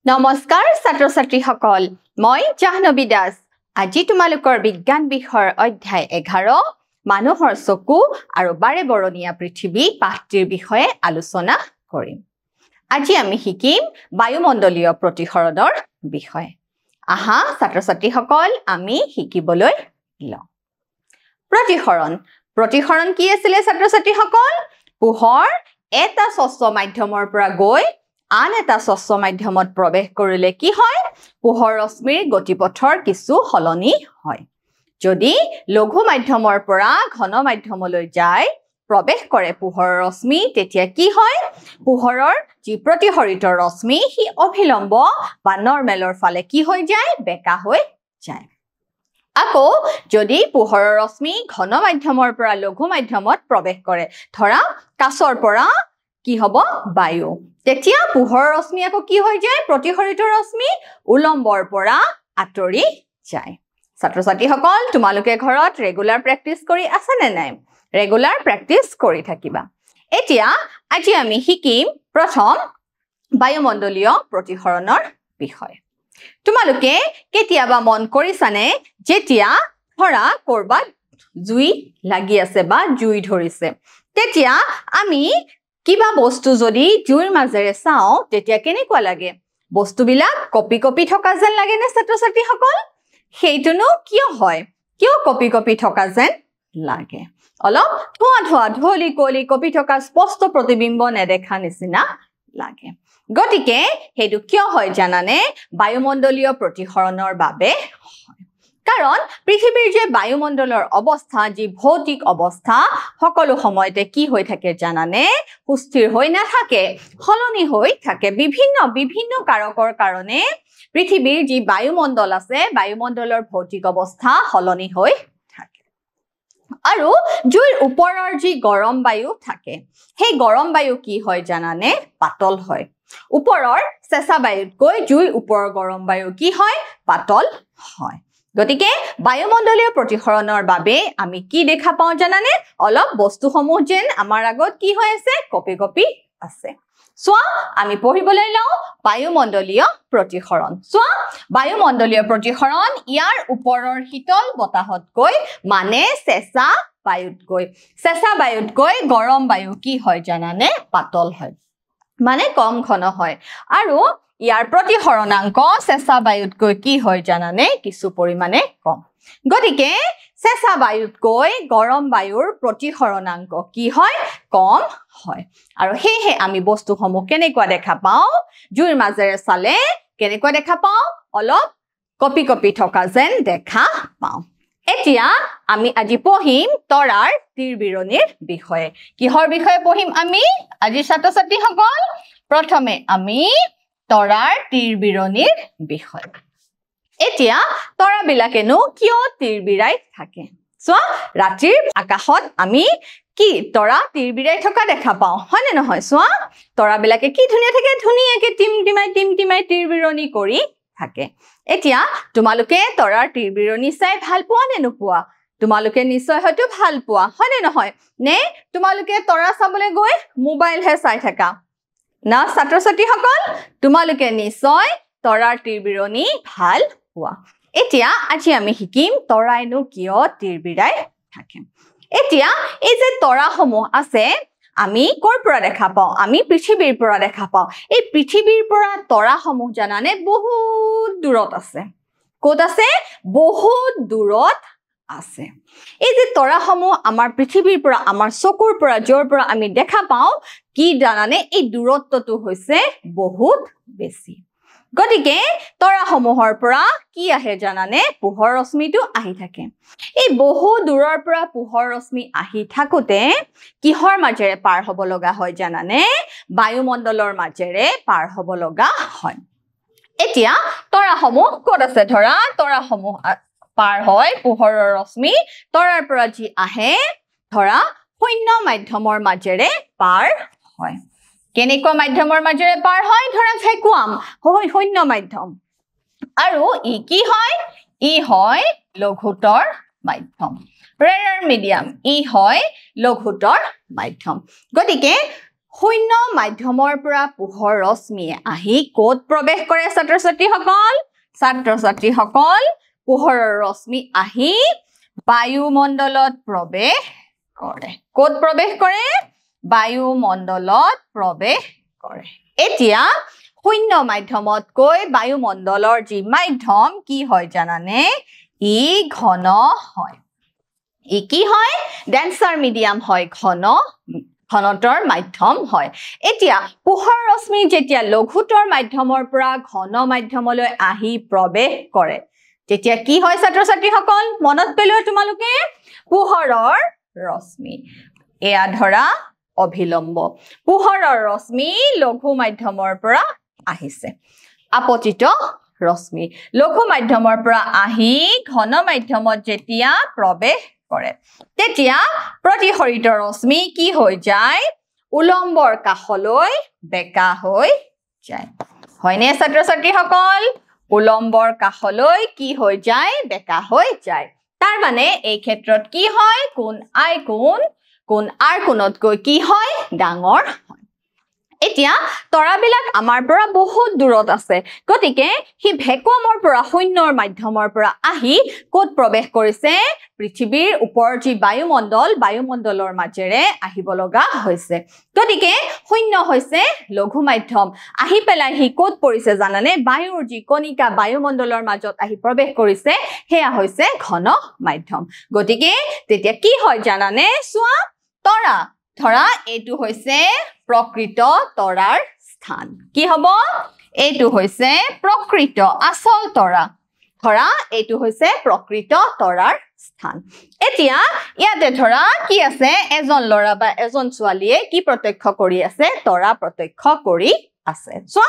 নমস্কাৰ ছাত্ৰ ছাত্ৰীসকল মই জাহ্নবী দাস আজি তোমালোকৰ বিজ্ঞান বিষয়ৰ অধ্যায় 11 মানুহৰ চকু আৰু বাৰে বৰণীয়া পৃথিৱী পাঠটিৰ বিষয়ে আলোচনা কৰিম আজি আমি শিকিম বায়ুমণ্ডলীয় প্ৰতিসৰণৰ বিষয়ে আহা ছাত্ৰ ছাত্ৰীসকল আমি শিকিবলৈ লওঁ প্ৰতিসৰণ কি আছিল ছাত্ৰ ছাত্ৰীসকল পোহৰ এটা স্বচ্ছ মাধ্যমৰ পৰা গৈ আন এটা স্বচ্ছ মাধ্যমত প্ৰৱেশ কৰিলে কি হয় পোহৰ ৰশ্মিৰ গতিপথৰ কিছু সলনি হয় যদি লঘু মাধ্যমৰ পৰা ঘন মাধ্যমলৈ যায় প্ৰৱেশ কৰে পোহৰৰ ৰশ্মি তেতিয়া কি হয় পোহৰৰ যি প্ৰতিহৰিত ৰশ্মি হি অভিলম্ব বা নৰমেলৰ ফালে কি হৈ যায় বেকা হৈ যায় আকৌ যদি পোহৰৰ ৰশ্মি ঘন মাধ্যমৰ পৰা লঘু মাধ্যমত প্ৰৱেশ কৰে ধৰা কাচৰ পৰা কি হ'ব বায়ু তেতিয়া পোহৰৰ ৰশ্মি আকৌ কি হৈ যায় প্ৰতিহৰিত ৰশ্মি উলম্বৰ পৰা আঁতৰি যায় ছাত্ৰ ছাত্ৰীসকল তোমালোকে ঘৰত ৰেগুলাৰ প্ৰেক্টিছ কৰি আছে নে নাই ৰেগুলাৰ প্ৰেক্টিছ কৰি থাকিবা এতিয়া আজি আমি শিকিম প্ৰথম বায়ুমণ্ডলীয় প্ৰতিসৰণৰ বিষয় তোমালোকে কেতিয়াবা মন কৰিছানে যেতিয়া ধৰা কৰবাত জুই লাগি আছে বা জুই ধৰিছে তেতিয়া আমি কিবা বস্তু যদি জুইৰ মাজেৰে চাও তেতিয়া কেনেকুৱা লাগে বস্তুবিলাক কপি কপি থকা যেন লাগে নে ছাত্ৰ ছাত্ৰীসকল সেইটোনো কিয় হয় কিয় কপি থকা যেন লাগে অলপ ধোৱা ধলি কলি কপি থকা স্পষ্ট প্ৰতিবিম্ব নেদেখা নিচিনা লাগে গতিকে হেতু কিয় হয় জানানে বায়ুমণ্ডলীয় প্ৰতিসৰণৰ বাবে কাৰণ পৃথিৱীৰ যে বায়ুমণ্ডলৰ অৱস্থা যি ভৌতিক অৱস্থা সকলো সময়তে কি হৈ থাকে জানানে সুস্থিৰ হৈ নাথাকে সলনি হৈ থাকে বিভিন্ন কাৰকৰ কাৰণে পৃথিৱীৰ যি বায়ুমণ্ডল আছে বায়ুমণ্ডলৰ ভৌতিক অৱস্থা সলনি হৈ থাকে আৰু জুইৰ ওপৰৰ যি গৰম বায়ু থাকে সেই গৰম বায়ু কি হয় জানানে পাতল হয় ওপৰৰ চেঁচা বায়ুতকৈ জুইৰ ওপৰৰ গৰম বায়ু কি হয় পাতল হয় গতিকে বায়ুমণ্ডলীয় প্ৰতিসৰণৰ বাবে আমি কি দেখা পাওঁ জানানে অলপ বস্তুসমূহ যেন আমাৰ আগত কি হৈ আছে কপি আছে সোৱা আমি পঢ়িবলৈ লওঁ বায়ুমণ্ডলীয় প্ৰতিসৰণ সোৱা বায়ুমণ্ডলীয় প্ৰতিসৰণ ইয়াৰ ওপৰৰ শীতল বতাহতকৈ মানে চেঁচা বায়ুতকৈ গৰম বায়ু কি হয় জানানে পাতল হয় মানে কম ঘন হয় আৰু ইয়াৰ প্ৰতিসৰণাংক চেঁচা বায়ুতকৈ কি হয় জানানে কিছু পৰিমাণে কম গতিকে চেঁচা বায়ুতকৈ গৰম বায়ুৰ প্ৰতিসৰণাংক কি হয় কম হয় আৰু হেহে আমি বস্তুসমূহ কেনেকুৱা দেখা পাওঁ জুইৰ মাজেৰে চালে কেনেকুৱা দেখা পাওঁ অলপ কপি থকা যেন দেখা পাওঁ এতিয়া আমি আজি পঢ়িম তৰাৰ তীৰবিৰণীৰ বিষয়ে কিহৰ বিষয়ে পঢ়িম আমি আজি ছাত্ৰ ছাত্ৰীসকল প্ৰথমে আমি তৰাৰ তীৰবিৰণীৰ বিষয় এতিয়া তৰাবিলাকেনো কিয় তীৰবিৰাই থাকে চোৱা ৰাতিৰ আকাশত আমি কি তৰা তীৰবিৰাই থকা দেখা পাওঁ হয়নে নহয় চোৱা তৰাবিলাকে কি ধুনীয়া থাকে ধুনীয়াকে টিমটিমাই তীৰবিৰণী কৰি থাকে এতিয়া তোমালোকে তৰাৰ তীৰবিৰণী চাই ভাল পোৱা নে নোপোৱা তোমালোকে নিশ্চয় হয়তো ভাল পোৱা হয়নে নহয় নে তোমালোকে তৰা চাবলৈ গৈ মোবাইলহে চাই থাকা না ছাত্ৰ ছাত্ৰীসকল তোমালোকে নিশ্চয় তৰাৰ তীৰবিৰণী ভাল পোৱা এতিয়া আজি আমি শিকিম তৰাইনো কিয় তীৰবিৰাই থাকে এতিয়া এই যে তৰাসমূহ আছে আমি কৰ পৰা দেখা পাওঁ আমি পৃথিৱীৰ পৰা দেখা পাওঁ এই পৃথিৱীৰ পৰা তৰাসমূহ জানানে বহুত দূৰত আছে ক'ত আছে বহুত দূৰত আছে এই যে তৰাসমূহ আমাৰ পৃথিৱীৰ পৰা আমাৰ চকুৰ পৰা যৰ পৰা আমি দেখা পাওঁ কি জানানে এই দূৰত্বটো হৈছে বহুত বেছি গতিকে তৰাসমূহৰ পৰা কি আহে জানানে পোহৰ ৰশ্মিটো আহি থাকে এই বহু দূৰৰ পৰা পোহৰ ৰশ্মি আহি থাকোতে কিহৰ মাজেৰে পাৰ হ'ব লগা হয় জানানে বায়ুমণ্ডলৰ মাজেৰে পাৰ হ'ব লগা হয় এতিয়া তৰাসমূহ ক'ত আছে ধৰা তৰাসমূহ পাৰ হয় পোহৰৰ ৰশ্মি তৰাৰ পৰা যি আহে ধৰা শূন্য মাধ্যমৰ মাজেৰে পাৰ হয় কেনেকুৱা মাধ্যমৰ মাজেৰে পাৰ হয় ধৰা ভেকুৱাম হয় শূন্য মাধ্যম আৰু ই কি হয় ই হয় লঘুতৰ মাধ্যম ৰেয়াৰ মিডিয়াম ই হয় লঘুতৰ মাধ্যম গতিকে শূন্য মাধ্যমৰ পৰা পোহৰ ৰশ্মিয়ে আহি ক'ত প্ৰৱেশ কৰে ছাত্ৰ-ছাত্ৰীসকল পোহৰৰ ৰশ্মি আহি বায়ুমণ্ডলত প্ৰৱেশ কৰে ক'ত প্ৰৱেশ কৰে বায়ুমণ্ডলত প্ৰৱেশ কৰে এতিয়া শূন্য মাধ্যমতকৈ বায়ুমণ্ডলৰ যি মাধ্যম কি হয় জানানে ই ঘন হয় ই কি হয় ডেন্সাৰ মিডিয়াম হয় ঘনতৰ মাধ্যম হয় এতিয়া পোহৰ ৰশ্মি যেতিয়া লঘুতৰ মাধ্যমৰ পৰা ঘন মাধ্যমলৈ আহি প্ৰৱেশ কৰে তেতিয়া কি হয় ছাত্ৰ-ছাত্ৰীসকল মনত পেলোৱা তোমালোকে পোহৰৰ ৰশ্মি এয়া ধৰা অভিলম্ব পোহৰৰ ৰশ্মি লঘু মাধ্যমৰ পৰা আহিছে আপতিত ৰশ্মি লঘু মাধ্যমৰ পৰা আহি ঘন মাধ্যমত যেতিয়া প্ৰৱেশ কৰে তেতিয়া প্ৰতিসৰিত ৰশ্মি কি হৈ যায় উলম্বৰ কাষলৈ বেকা হৈ যায় হয়নে ছাত্ৰ-ছাত্ৰীসকল উলম্বৰ কাষলৈ কি হৈ যায় বেকা হৈ যায় তাৰ মানে এই ক্ষেত্ৰত কি হয় কোণ আৰ কোণতকৈ কি হয় ডাঙৰ হয় এতিয়া তৰাবিলাক আমাৰ পৰা বহুত দূৰত আছে গতিকে হি ভেকুৱামৰ পৰা শূন্যৰ মাধ্যমৰ পৰা আহি ক'ত প্ৰৱেশ কৰিছে পৃথিৱীৰ ওপৰৰ যি বায়ুমণ্ডলৰ মাজেৰে আহিব লগা হৈছে গতিকে শূন্য হৈছে লঘু মাধ্যম আহি পেলাই হি ক'ত পৰিছে জানানে বায়ুৰ যি কণিকা বায়ুমণ্ডলৰ মাজত আহি প্ৰৱেশ কৰিছে হেয়া হৈছে ঘন মাধ্যম গতিকে তেতিয়া কি হয় জানানে চোৱা তৰা ধৰা এইটো হৈছে প্ৰকৃত তৰাৰ স্থান কি হ'ব এইটো হৈছে প্ৰকৃত আসল তৰা ধৰা এইটো হৈছে প্ৰকৃত তৰাৰ স্থান এতিয়া ইয়াতে ধৰা কি আছে এজন ল'ৰা বা এজন ছোৱালীয়ে কি প্ৰত্যক্ষ কৰি আছে তৰা প্ৰত্যক্ষ কৰি আছে চোৱা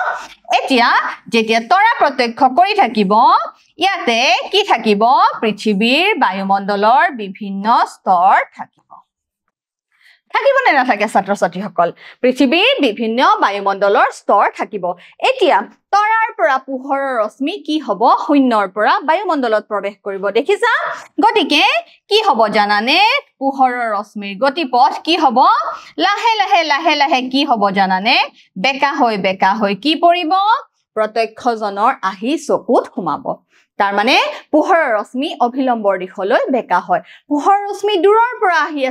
এতিয়া যেতিয়া তৰা প্ৰত্যক্ষ কৰি থাকিব ইয়াতে কি থাকিব পৃথিৱীৰ বায়ুমণ্ডলৰ বিভিন্ন স্তৰ থাকিব নে নাথাকে ছাত্ৰ-ছাত্ৰীসকল পৃথিৱীৰ বিভিন্ন বায়ুমণ্ডলৰ স্তৰ থাকিব এতিয়া তৰাৰ পৰা পোহৰৰ ৰশ্মি কি হ'ব শূন্যৰ পৰা বায়ুমণ্ডলত প্ৰৱেশ কৰিব দেখিছা গতিকে কি হ'ব জানানে পোহৰৰ ৰশ্মিৰ গতিপথ কি হ'ব লাহে লাহে কি হ'ব জানানে বেকা হৈ কি পৰিব প্ৰত্যক্ষজনৰ আহি চকুত সোমাব তাৰ মানে পোহৰৰ ৰশ্মি অভিলম্বৰ দিশলৈ বেকা হয় পোহৰৰ ৰশ্মি দূৰৰ পৰা আহি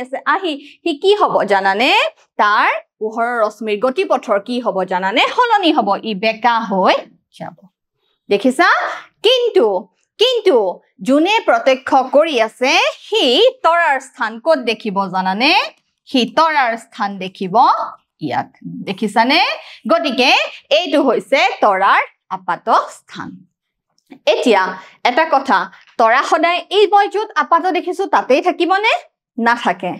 আছে আহি হি কি হ'ব জানানে তাৰ পোহৰৰ ৰশ্মিৰ গতিপথৰ কি হ'ব জানানে হলনি হ'ব ই বেকা হৈ যাব দেখিছা কিন্তু যোনে প্ৰত্যক্ষ কৰি আছে হি তৰাৰ স্থান ক'ত দেখিব জানানে হি তৰাৰ স্থান দেখিব ইয়াত দেখিছানে গতিকে এইটো হৈছে তৰাৰ আপাত স্থান এতিয়া এটা কথা তৰা সদায় এই মই য'ত আপাত দেখিছো তাতেই থাকিবনে নাথাকে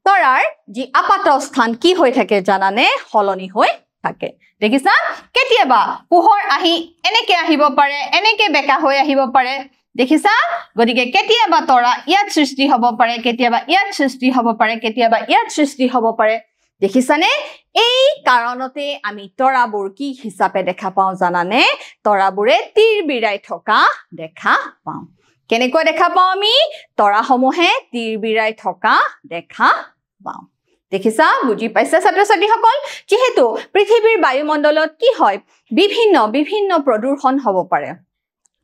তৰাৰ যি আপাত স্থান কি হৈ থাকে জানানে হলনি হৈ থাকে দেখিছা কেতিয়াবা পোহৰ আহি এনেকে আহিব পাৰে এনেকে বেকা হৈ আহিব পাৰে দেখিছা গতিকে কেতিয়াবা তৰা ইয়াত সৃষ্টি হ'ব পাৰে কেতিয়াবা ইয়াত সৃষ্টি হ'ব পাৰে কেতিয়াবা ইয়াত সৃষ্টি হ'ব পাৰে দেখিছানে এই কাৰণতে আমি তৰাবোৰ কি হিচাপে দেখা পাওঁ জানানে তৰাবোৰে তীৰ বিৰাই থকা দেখা পাওঁ কেনেকৈ দেখা পাওঁ আমি তৰাসমূহে তীৰ বিৰাই থকা দেখা পাওঁ দেখিছা বুজি পাইছা ছাত্ৰ-ছাত্ৰীসকল যেহেতু পৃথিৱীৰ বায়ুমণ্ডলত কি হয় বিভিন্ন প্ৰদূষণ হ'ব পাৰে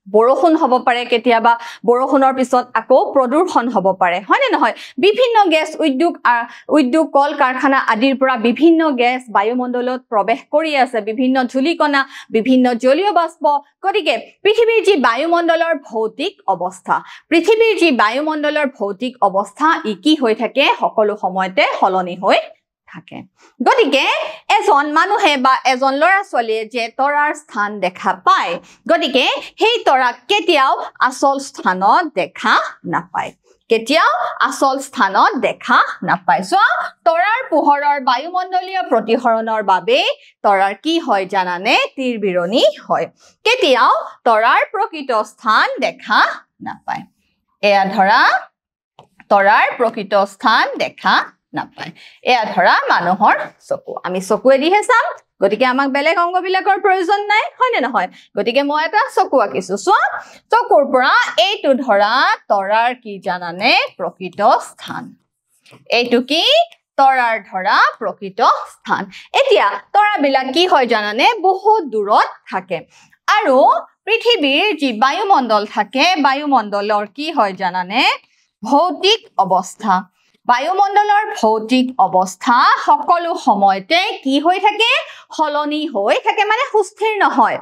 বৰষুণ হ'ব পাৰে কেতিয়াবা বৰষুণৰ পিছত আকৌ প্ৰদূষণ হ'ব পাৰে হয়নে নহয় বিভিন্ন গেছ উদ্যোগ কল কাৰখানা আদিৰ পৰা বিভিন্ন গেছ বায়ুমণ্ডলত প্ৰৱেশ কৰি আছে বিভিন্ন ধূলিকণা বিভিন্ন জলীয় বাষ্প গতিকে পৃথিৱীৰ যি বায়ুমণ্ডলৰ ভৌতিক অৱস্থা ই কি হৈ থাকে সকলো সময়তে হলনি হৈ থাকে গতিকে এজন মানুহে বা এজন ল'ৰা ছোৱালীয়ে যে তৰাৰ স্থান দেখা পায় গতিকে সেই তৰা কেতিয়াও আসল স্থানত দেখা নাপায় চোৱা তৰাৰ পোহৰৰ বায়ুমণ্ডলীয় প্ৰতিসৰণৰ বাবে তৰাৰ কি হয় জানানে তীৰ বিৰণি হয় কেতিয়াও তৰাৰ প্ৰকৃত স্থান দেখা নাপায় এয়া ধৰা তৰাৰ প্ৰকৃত স্থান দেখা নাপায় এয়া ধৰা মানুহৰ চকু আমি চকুৱেদিহে চাম গতিকে আমাক বেলেগ অংগবিলাকৰ প্ৰয়োজন নাই হয়নে নহয় গতিকে মই এটা চকু আঁকিছো চোৱা চকুৰ পৰা এইটো ধৰা তৰাৰ কি জানানে প্ৰকৃত স্থান এইটো কি তৰাৰ ধৰা প্ৰকৃত স্থান এতিয়া তৰাবিলাক কি হয় জানানে বহুত দূৰত থাকে আৰু পৃথিৱীৰ যি বায়ুমণ্ডল থাকে বায়ুমণ্ডলৰ কি হয় জানানে ভৌতিক অৱস্থা বায়ুমণ্ডলৰ ভৌতিক অৱস্থা সকলো সময়তে কি হৈ থাকে হলনি হৈ থাকে মানে সুস্থিৰ নহয়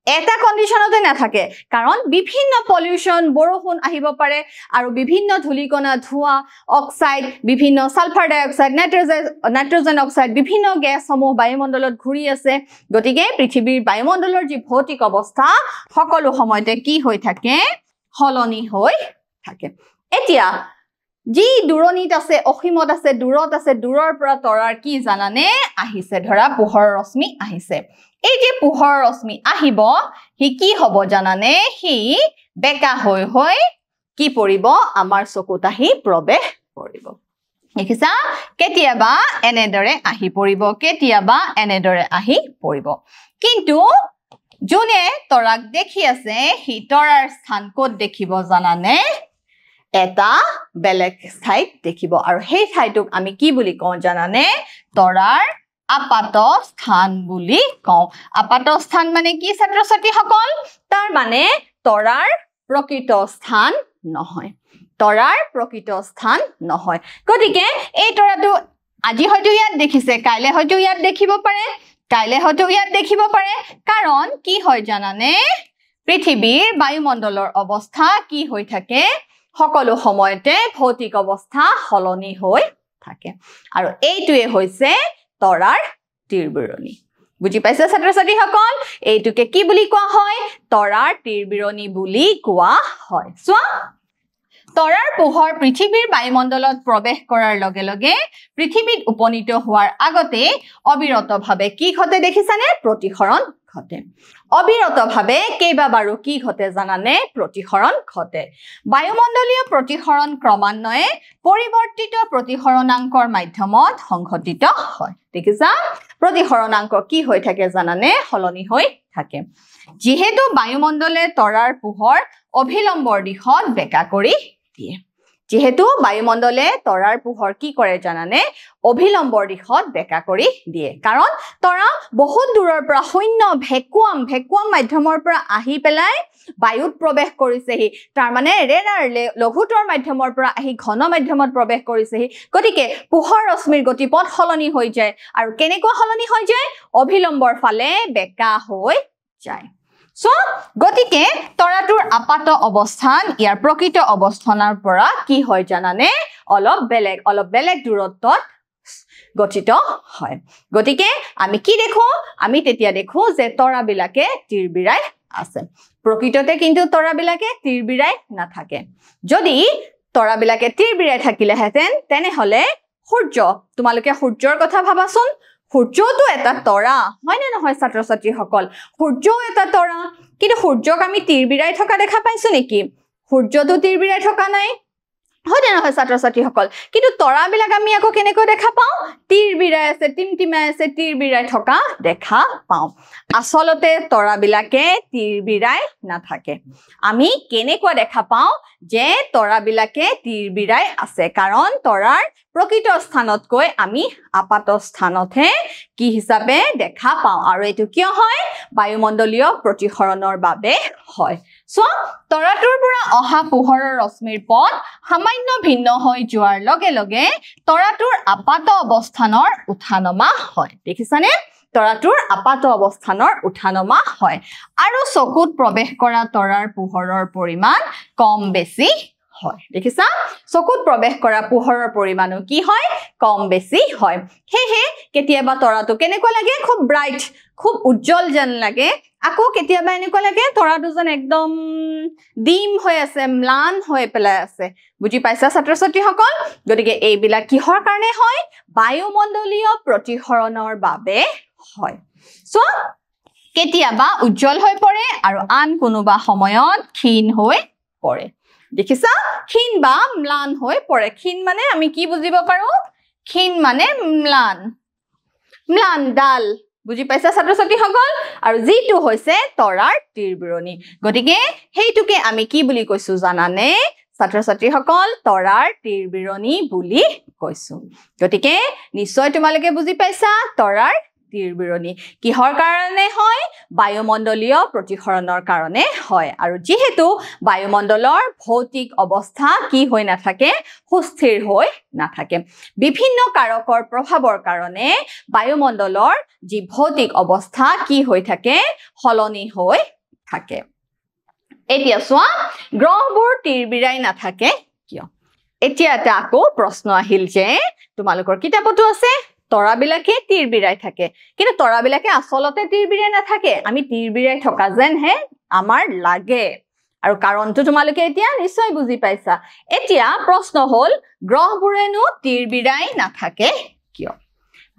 এটা কন্ডিশনতে নাথাকে কাৰণ বিভিন্ন পলিউশন বৰষুণ আহিব পাৰে আৰু বিভিন্ন ধূলিকণা ধোঁৱা অক্সাইড বিভিন্ন সালফাৰ ডাই অক্সাইড নাইট্ৰজেন অক্সাইড বিভিন্ন গেছসমূহ বায়ুমণ্ডলত ঘূৰি আছে গতিকে পৃথিৱীৰ বায়ুমণ্ডলৰ যি ভৌতিক অৱস্থা সকলো সময়তে কি হৈ থাকে হলনি হৈ থাকে এতিয়া যি দূৰণিত আছে অসীমত আছে দূৰত আছে দূৰৰ পৰা তৰাৰ কি জানানে আহিছে ধৰা পোহৰ ৰশ্মি আহিছে এই যে পোহৰ ৰশ্মি আহিব হি কি হ'ব জানানে হি বেকা হৈ হৈ কি পৰিব আমাৰ চকুত আহি প্ৰৱেশ কৰিব দেখিছা কেতিয়াবা এনেদৰে আহি পৰিব কেতিয়াবা এনেদৰে আহি পৰিব কিন্তু যোনে তৰাক দেখি আছে হি তৰাৰ স্থান ক'ত দেখিব জানানে এটা বেলেগ ঠাইত দেখিব আৰু সেই ঠাইটোক আমি কি বুলি কওঁ জানানে তৰাৰ আপাত স্থান বুলি কওঁ আপাত স্থান মানে কি ছাত্ৰ ছাত্ৰীসকল তাৰ মানে তৰাৰ প্ৰকৃত স্থান নহয় তৰাৰ প্ৰকৃত স্থান নহয় গতিকে এই তৰাটো আজি হয়তো ইয়াত দেখিছে কাইলে হয়তো ইয়াত দেখিব পাৰে কাইলে হয়তো ইয়াত দেখিব পাৰে কাৰণ কি হয় জানানে পৃথিৱীৰ বায়ুমণ্ডলৰ অৱস্থা কি হৈ থাকে সকলো সময়তে ভৌতিক অৱস্থা হলনি হৈ থাকে আৰু এইটোৱে হৈছে তৰাৰ তীৰবিৰণী বুজি পাইছে ছাত্ৰ ছাত্ৰীসকল এইটোকে কি বুলি কোৱা হয় তৰাৰ তীৰবিৰণী বুলি কোৱা হয় চোৱা তৰাৰ পোহৰ পৃথিৱীৰ বায়ুমণ্ডলত প্ৰৱেশ কৰাৰ লগে লগে পৃথিৱীত উপনীত হোৱাৰ আগতে অবিৰতভাৱে কি ঘটে দেখিছানে প্ৰতিসৰণ ঘটে অবিৰতভাৱে কেইবাবাৰো কি ঘটে জানানে প্ৰতিসৰণ ঘটে বায়ুমণ্ডলীয় প্ৰতিসৰণ ক্ৰমান্বয়ে পৰিৱৰ্তিত প্ৰতিসৰণাংকৰ মাধ্যমত সংঘটিত হয় দেখিছা প্ৰতিসৰণাংক কি হৈ থাকে জানানে হলনি হৈ থাকে যেহেতু বায়ুমণ্ডলে তৰাৰ পোহৰ অভিলম্বৰ দিশত বেকা কৰি দিয়ে যেহেতু বায়ুমণ্ডলে তৰাৰ পোহৰ কি কৰে জানানে অভিলম্বৰ দিশত বেকা কৰি দিয়ে কাৰণ তৰা বহুত দূৰৰ পৰা শূন্য ভেকুৱাম মাধ্যমৰ পৰা আহি পেলাই বায়ুত প্ৰৱেশ কৰিছেহি তাৰ মানে ৰেডাৰ লঘুতৰ মাধ্যমৰ পৰা আহি ঘন মাধ্যমত প্ৰৱেশ কৰিছেহি গতিকে পোহৰ ৰশ্মিৰ গতিপথ হলনি হৈ যায় আৰু কেনেকুৱা হলনি হৈ যায় অভিলম্বৰ ফালে বেকা হৈ যায় সো গতিকে তৰাটোৰ আপাত অৱস্থান ইয়াৰ প্ৰকৃত অৱস্থানৰ পৰা কি হয় জানানে অলপ বেলেগ দূৰত্বত গঠিত হয় গতিকে আমি কি দেখো আমি তেতিয়া দেখো যে তৰাবিলাকে তীৰবিৰাই আছে প্ৰকৃততে কিন্তু তৰাবিলাকে তীৰবিৰাই নাথাকে যদি তৰাবিলাকে তীৰবিৰাই থাকিলেহেঁতেন তেনেহলে সূৰ্য তোমালোকে সূৰ্যৰ কথা ভাবাচোন সূৰ্যটো এটা তৰা হয় না নহয় ছাত্ৰ ছাত্ৰীসকল সূৰ্যও এটা তৰা কিন্তু সূৰ্যক আমি তীৰবিৰাই থকা দেখা পাইছো নেকি সূৰ্যটো তীৰবিৰাই থকা নাই হয় না নহয় ছাত্ৰ ছাত্ৰীসকল কিন্তু তৰাবিলাক আমি আকৌ কেনেকৈ দেখা পাওঁ তীৰবিৰাই আছে টিমটিমাই আছে তীৰবিৰাই থকা দেখা পাওঁ আসলতে তৰাবিলাকে তীৰবিৰাই নাথাকে আমি কেনেকৈ দেখা পাওঁ যে তৰাবিলাকে তীৰবিৰাই আছে কাৰণ তৰাৰ প্ৰকৃত স্থানতকৈ আমি আপাত স্থানতহে কি হিচাপে দেখা পাওঁ আৰু এটো কিয় হয় বায়ুমণ্ডলীয় প্ৰতিসৰণৰ বাবে হয় সো তৰাটোৰ পৰা অহা পোহৰৰ ৰশ্মিৰ পথ সামান্য ভিন্ন হৈ যোৱাৰ লগে লগে তৰাটোৰ আপাত অৱস্থানৰ উঠানমা হয় দেখিছানে তৰাটোৰ আপাত অৱস্থানৰ উঠানমা হয় আৰু চকুত প্ৰৱেশ কৰা তৰাৰ পোহৰৰ পৰিমাণ কম বেছি হয় দেখিছা চকুত প্ৰৱেশ কৰা পোহৰৰ পৰিমাণো কি হয় কম বেছি হয় হেহে কেতিয়াবা তৰাটো কেনেকুৱা লাগে খুব ব্ৰাইট খুব উজ্জ্বল যেন লাগে আকৌ কেতিয়াবা এনেকুৱা লাগে তৰাটো যেন একদম ডিম হৈ আছে ম্লান হৈ পেলাই আছে বুজি পাইছা ছাত্ৰ ছাত্ৰীসকল গতিকে এইবিলাক কিহৰ কাৰণে হয় বায়ুমণ্ডলীয় প্ৰতিসৰণৰ বাবে হয় সো কেতিয়াবা উজ্জ্বল হৈ পৰে আৰু আন কোনোবা সময়ত ক্ষীণ হৈ পৰে দেখিছা ক্ষীণ বা ম্লান হৈ পৰে ক্ষীণ মানে আমি কি বুজিব পাৰো ক্ষীণ মানে ম্লান ডাল বুজি পাইছা ছাত্ৰ ছাত্ৰীসকল আৰু যিটো হৈছে তৰাৰ তীৰবিৰণী গতিকে সেইটোকে আমি কি বুলি কৈছো জানানে ছাত্ৰ ছাত্ৰীসকল তৰাৰ তীৰবিৰণী বুলি কৈছো গতিকে নিশ্চয় তোমালোকে বুজি পাইছা তৰাৰ তীৰবিৰণী কিহৰ কাৰণে হয় বায়ুমণ্ডলীয় প্ৰতিসৰণৰ কাৰণে হয় আৰু যেহেতু বায়ুমণ্ডলৰ ভৌতিক অৱস্থা কি হৈ নাথাকে সুস্থিৰ হৈ নাথাকে বিভিন্ন কাৰকৰ প্ৰভাৱৰ কাৰণে বায়ুমণ্ডলৰ যি ভৌতিক অৱস্থা কি হৈ থাকে সলনি হৈ থাকে এতিয়া চোৱা গ্ৰহবোৰ তীৰবিৰাই নাথাকে কিয় এতিয়া এটা আকৌ প্ৰশ্ন আহিল যে তোমালোকৰ কিতাপতো আছে তৰাবিলাকে তীৰবিৰাই থাকে কিন্তু তৰাবিলাকে আসলতে তীৰবিৰাই নাথাকে আমি তীৰবিৰাই থকা যেন হে আমাৰ লাগে আৰু কাৰণটো তোমালোকে এতিয়া নিশ্চয় বুজি পাইছা এতিয়া প্ৰশ্ন হল গ্ৰহবোৰেনো তীৰবিৰাই নাথাকে কিয়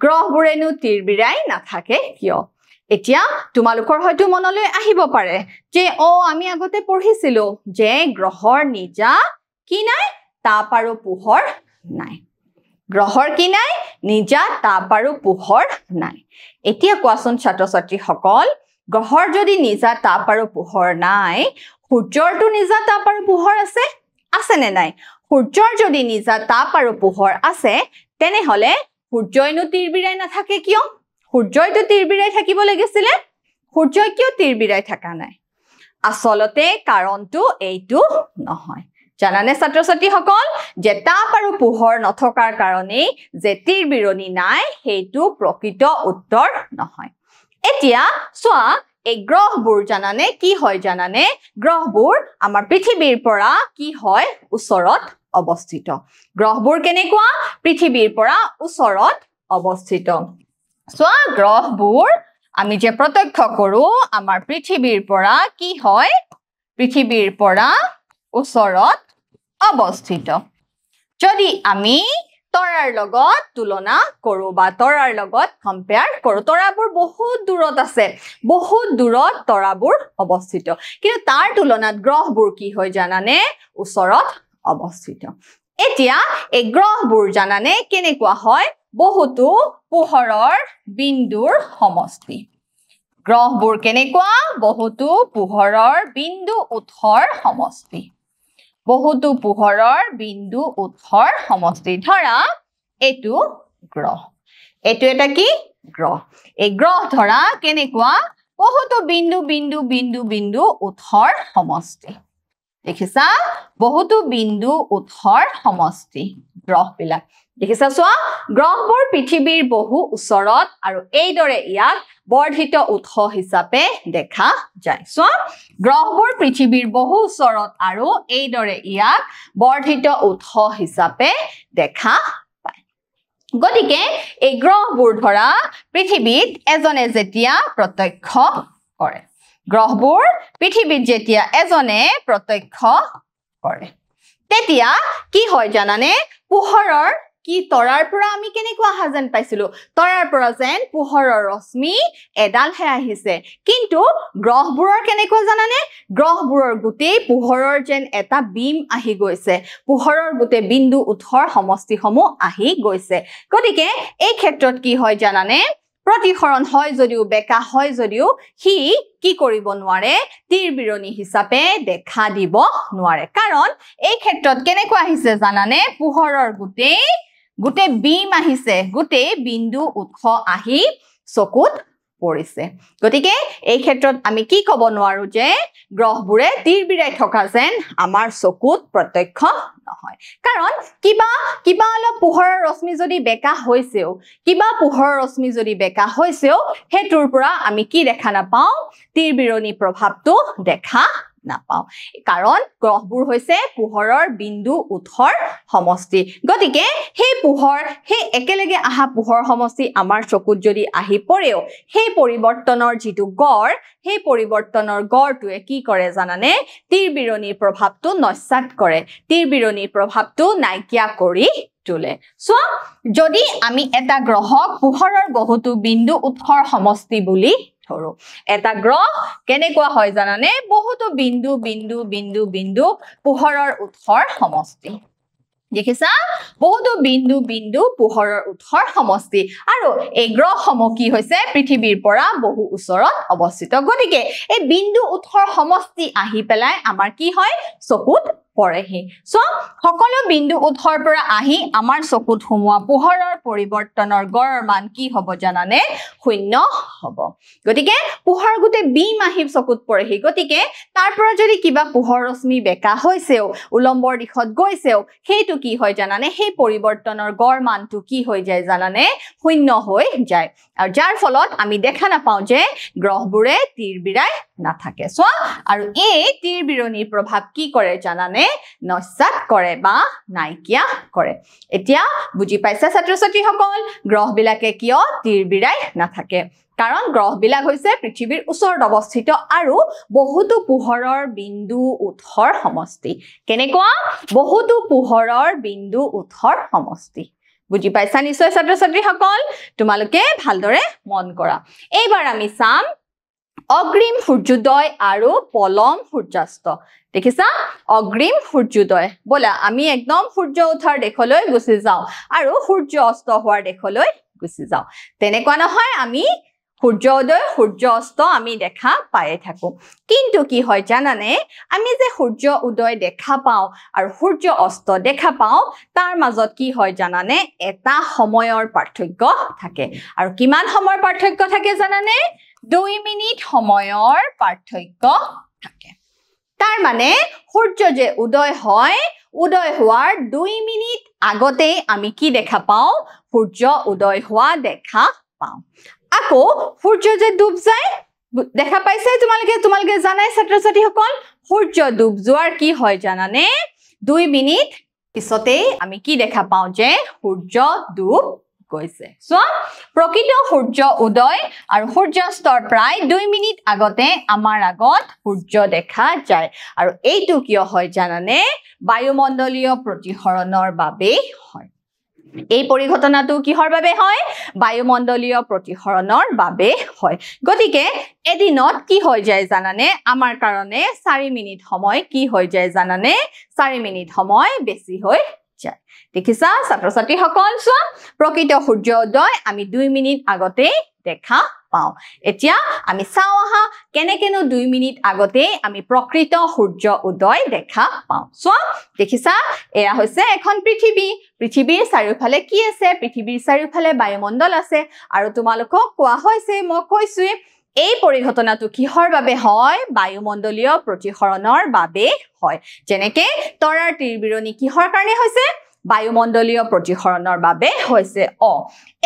গ্ৰহবোৰেনো তীৰবিৰাই নাথাকে কিয় এতিয়া তোমালোকৰ হয়তো মনলৈ আহিব পাৰে যে আমি আগতে পঢ়িছিলো যে গ্ৰহৰ নিজা কি নাই তাপ আৰু পোহৰ নাই গ্ৰহৰ কি নাই নিজা তাপ আৰু পোহৰ নাই এতিয়া কোৱাচোন ছাত্ৰ-ছাত্ৰীসকল গ্ৰহৰ যদি নিজা তাপ আৰু পোহৰ নাই সূৰ্যৰটো নিজা তাপ আৰু পোহৰ আছে আছে নে নাই সূৰ্যৰ যদি নিজা তাপ আৰু পোহৰ আছে তেনেহলে সূৰ্যইনো তীৰবিৰাই নাথাকে কিয় সূৰ্যইটো তীৰবিৰাই থাকিব লাগিছিলে সূৰ্যই কিয় তীৰবিৰাই থকা নাই আসলতে কাৰণটো এইটো নহয় জানানে ছাত্ৰ-ছাত্ৰীসকল যে তাপ আৰু পোহৰ নথকাৰ কাৰণে যে তীৰবিৰণী নাই সেইটো প্ৰকৃত উত্তৰ নহয় এতিয়া চোৱা এই গ্ৰহবোৰ জানানে কি হয় জানানে গ্ৰহবোৰ আমাৰ পৃথিৱীৰ পৰা কি হয় ওচৰত অৱস্থিত গ্ৰহবোৰ কেনেকুৱা পৃথিৱীৰ পৰা ওচৰত অৱস্থিত চোৱা গ্ৰহবোৰ আমি যে প্ৰত্যক্ষ কৰো আমাৰ পৃথিৱীৰ পৰা কি হয় পৃথিৱীৰ পৰা ওচৰত অৱস্থিত যদি আমি তৰাৰ লগত তুলনা কৰো বা তৰাৰ লগত কম্পেয়াৰ কৰো তৰাবোৰ বহুত দূৰত আছে বহুত দূৰত তৰাবোৰ অৱস্থিত কিন্তু তাৰ তুলনাত গ্ৰহবোৰ কি হয় জানানে ওচৰত অৱস্থিত এতিয়া এই গ্ৰহবোৰ জানানে কেনেকুৱা হয় বহুতো পোহৰৰ বিন্দুৰ সমষ্টি গ্ৰহবোৰ কেনেকুৱা বহুতো পোহৰৰ বিন্দু উৎসৰ সমষ্টি বহুতো পোহৰৰ বিন্দু উৎসৰ সমষ্টি ধৰা এইটো গ্ৰহ এইটো এটা কি গ্ৰহ এই গ্ৰহ ধৰা কেনেকুৱা বহুতো বিন্দু বিন্দু বিন্দু বিন্দু উৎসৰ সমষ্টি দেখিছা বহুতো বিন্দু উৎসৰ সমষ্টি গ্ৰহবিলাক দেখিছা চোৱা গ্ৰহবোৰ পৃথিৱীৰ বহু ওচৰত আৰু এইদৰে ইয়াক বৰ্ধিত উৎস হিচাপে দেখা যায় চোৱা গ্ৰহবোৰ পৃথিৱীৰ বহু ওচৰত আৰু এইদৰে ইয়াক বৰ্ধিত উৎস হিচাপে দেখা পায় গতিকে এই গ্ৰহবোৰ ধৰা পৃথিৱীত এজনে যেতিয়া প্ৰত্যক্ষ কৰে গ্ৰহবোৰ পৃথিৱীত যেতিয়া এজনে প্ৰত্যক্ষ কৰে তেতিয়া কি হয় জানানে পোহৰৰ কি তৰাৰ পৰা আমি কেনেকুৱা হাজেন পাইছিলো তৰাৰ পৰা যেন পোহৰৰ ৰশ্মি এডালহে আহিছে কিন্তু গ্ৰহবোৰৰ কেনেকুৱা জানানে গ্ৰহবোৰৰ গোটেই পোহৰৰ যেন এটা বিম আহি গৈছে পোহৰৰ গোটেই বিন্দু উৎসৰ সমষ্টিসমূহ আহি গৈছে গতিকে এই ক্ষেত্ৰত কি হয় জানানে প্ৰতিসৰণ হয় যদিও বেকা হয় যদিও হি কি কৰিব নোৱাৰে তীৰবিৰণী হিচাপে দেখা দিব নোৱাৰে কাৰণ এই ক্ষেত্ৰত কেনেকুৱা আহিছে জানানে পোহৰৰ গোটেই বিম আহিছে গোটেই বিন্দু উৎস আহি চকুত পৰিছে গতিকে এই ক্ষেত্ৰত আমি কি ক'ব নোৱাৰো যে গ্ৰহবোৰে তীৰবিৰাই থকা যেন আমাৰ চকুত প্ৰত্যক্ষ নহয় কাৰণ কিবা অলপ পোহৰৰ ৰশ্মি যদি বেকা হৈছেও কিবা পোহৰৰ ৰশ্মি যদি বেকা হৈছেও হেতুৰ পৰা আমি কি দেখা নাপাওঁ তীৰবিৰণী প্ৰভাৱটো দেখা নাপাওঁ কাৰণ গ্ৰহবোৰ হৈছে পোহৰৰ বিন্দু উৎসৰ সমষ্টি গতিকে সেই পোহৰ সেই একেলগে আহা পোহৰ সমষ্টি আমাৰ চকুত যদি আহি পৰেও সেই পৰিৱৰ্তনৰ যিটো গড় সেই পৰিৱৰ্তনৰ গড়টোৱে কি কৰে জানানে তীৰবিৰণীৰ প্ৰভাৱটো নস্যাৎ কৰে তীৰবিৰণীৰ প্ৰভাৱটো নাইকিয়া কৰি তোলে চোৱা যদি আমি এটা গ্ৰহক পোহৰৰ বহুতো বিন্দু উৎসৰ সমষ্টি বুলি ধৰো এটা গ্ৰহ কেনেকুৱা হয় জানানে বহুতো বিন্দু বিন্দু বিন্দু বিন্দু পোহৰৰ উৎসৰ সমষ্টি দেখিছা বহুতো বিন্দু বিন্দু পোহৰৰ উৎসৰ সমষ্টি আৰু এই গ্ৰহসমূহ কি হৈছে পৃথিৱীৰ পৰা বহু ওচৰত অৱস্থিত গতিকে এই বিন্দু উৎসৰ সমষ্টি আহি পেলাই আমাৰ কি হয় চকুত পৰেহি সো সকলো বিন্দু উৎসৰ পৰা আহি আমাৰ চকুত হুমুৱা পোহৰৰ পৰিৱৰ্তনৰ গড়ৰ মান কি হ'ব জানানে 0 হ'ব গতিকে পোহৰ গুটে বিম আহি চকুত পৰেহি গতিকে তাৰ পৰা যদি কিবা পোহৰ ৰশ্মি বেকা হৈছেও উলম্বৰ দিশত গৈছেও হেতু কি হয় জানানে সেই পৰিৱৰ্তনৰ গড় মানটো কি হৈ যায় জানানে 0 হৈ যায় আৰু যাৰ ফলত আমি দেখা নাপাওঁ যে গ্ৰহবোৰে তীৰ বিৰাই নাথাকে সো আৰু এই তীৰ বিৰণীৰ প্ৰভাৱ কি কৰে জানানে নস্যাৎ কৰে বা নাইকিয়া কৰে এতিয়া বুজি পাইছা ছাত্ৰ ছাত্ৰীসকল গ্ৰহবিলাকে কিয় তীৰ বিৰাই নাথাকে কাৰণ গ্ৰহবিলাক হৈছে পৃথিৱীৰ ওচৰত অৱস্থিত আৰু বহুতো পোহৰৰ বিন্দু উৎসৰ সমষ্টি কেনেকুৱা বহুতো পোহৰৰ বিন্দু উৎসৰ সমষ্টি বুজি পাইছা নিশ্চয় ছাত্ৰ ছাত্ৰীসকল তোমালোকে ভালদৰে মন কৰা এইবাৰ আমি চাম অগ্ৰিম সূৰ্যোদয় আৰু পলম সূৰ্যাস্ত দেখিছা অগ্ৰিম সূৰ্যোদয় বলা আমি একদম সূৰ্য উঠাৰ দেখলৈ গুচি যাওঁ আৰু সূৰ্য অস্ত হোৱাৰ দেখলৈ গুচি যাওঁ তেনেকুৱা নহয় আমি সূৰ্যোদয় সূৰ্য অস্ত আমি দেখা পায়ে থাকো কিন্তু কি হয় জানানে আমি যে সূৰ্য উদয় দেখা পাওঁ আৰু সূৰ্য অস্ত দেখা পাওঁ তাৰ মাজত কি হয় জানানে এটা সময়ৰ পাৰ্থক্য থাকে আৰু কিমান সময়ৰ পাৰ্থক্য থাকে জানানে 2 মিনিট সময়ৰ পাৰ্থক্য থাকে তাৰ মানে সূৰ্য যে উদয় হয় উদয় হোৱাৰ 2 মিনিট আগতে আমি কি দেখা পাওঁ সূৰ্য উদয় হোৱা দেখা পাওঁ আকৌ সূৰ্য যে ডুব যায় দেখা পাইছে তোমালোকে জানাই ছাত্ৰ ছাত্ৰীসকল সূৰ্য ডুব যোৱাৰ কি হয় জানানে 2 মিনিট পিছতে আমি কি দেখা পাওঁ যে সূৰ্য ডুব গৈছে সো প্ৰকৃত সূৰ্য উদয় আৰু সূৰ্যাস্তৰ প্ৰায় 2 মিনিট আগতে আমাৰ আগত সূৰ্য দেখা যায় আৰু এইটো কিয় হয় জানানে বায়ুমণ্ডলীয় প্ৰতিসৰণৰ বাবে হয় এই পৰিঘটনাটো কিহৰ বাবে হয় বায়ুমণ্ডলীয় প্ৰতিসৰণৰ বাবে হয় গতিকে এদিনত কি হৈ যায় জানানে আমাৰ কাৰণে 4 মিনিট সময় কি হৈ যায় জানানে 4 মিনিট সময় বেছি হৈ যায় দেখিছা ছাত্ৰ ছাত্ৰীসকল সো প্ৰকৃত সূৰ্য উদয় আমি 2 মিনিট আগতে দেখা পাওঁ এতিয়া আমি চাওঁ আহা কেনেকেনো 2 মিনিট আগতে আমি প্ৰকৃত সূৰ্য উদয় দেখা পাওঁ সো দেখিছা এয়া হৈছে এখন পৃথিৱীৰ চাৰিওফালে কি আছে পৃথিৱীৰ চাৰিওফালে বায়ুমণ্ডল আছে আৰু তোমালোকক কোৱা হৈছে মই কৈছো এই পৰিঘটনাটো কিহৰ বাবে হয় বায়ুমণ্ডলীয় প্ৰতিসৰণৰ বাবে হয় যেনেকে তৰাৰ তীৰবিৰণী কিহৰ কাৰণে হৈছে বায়ুমণ্ডলীয় প্ৰতিসৰণৰ বাবে হৈছে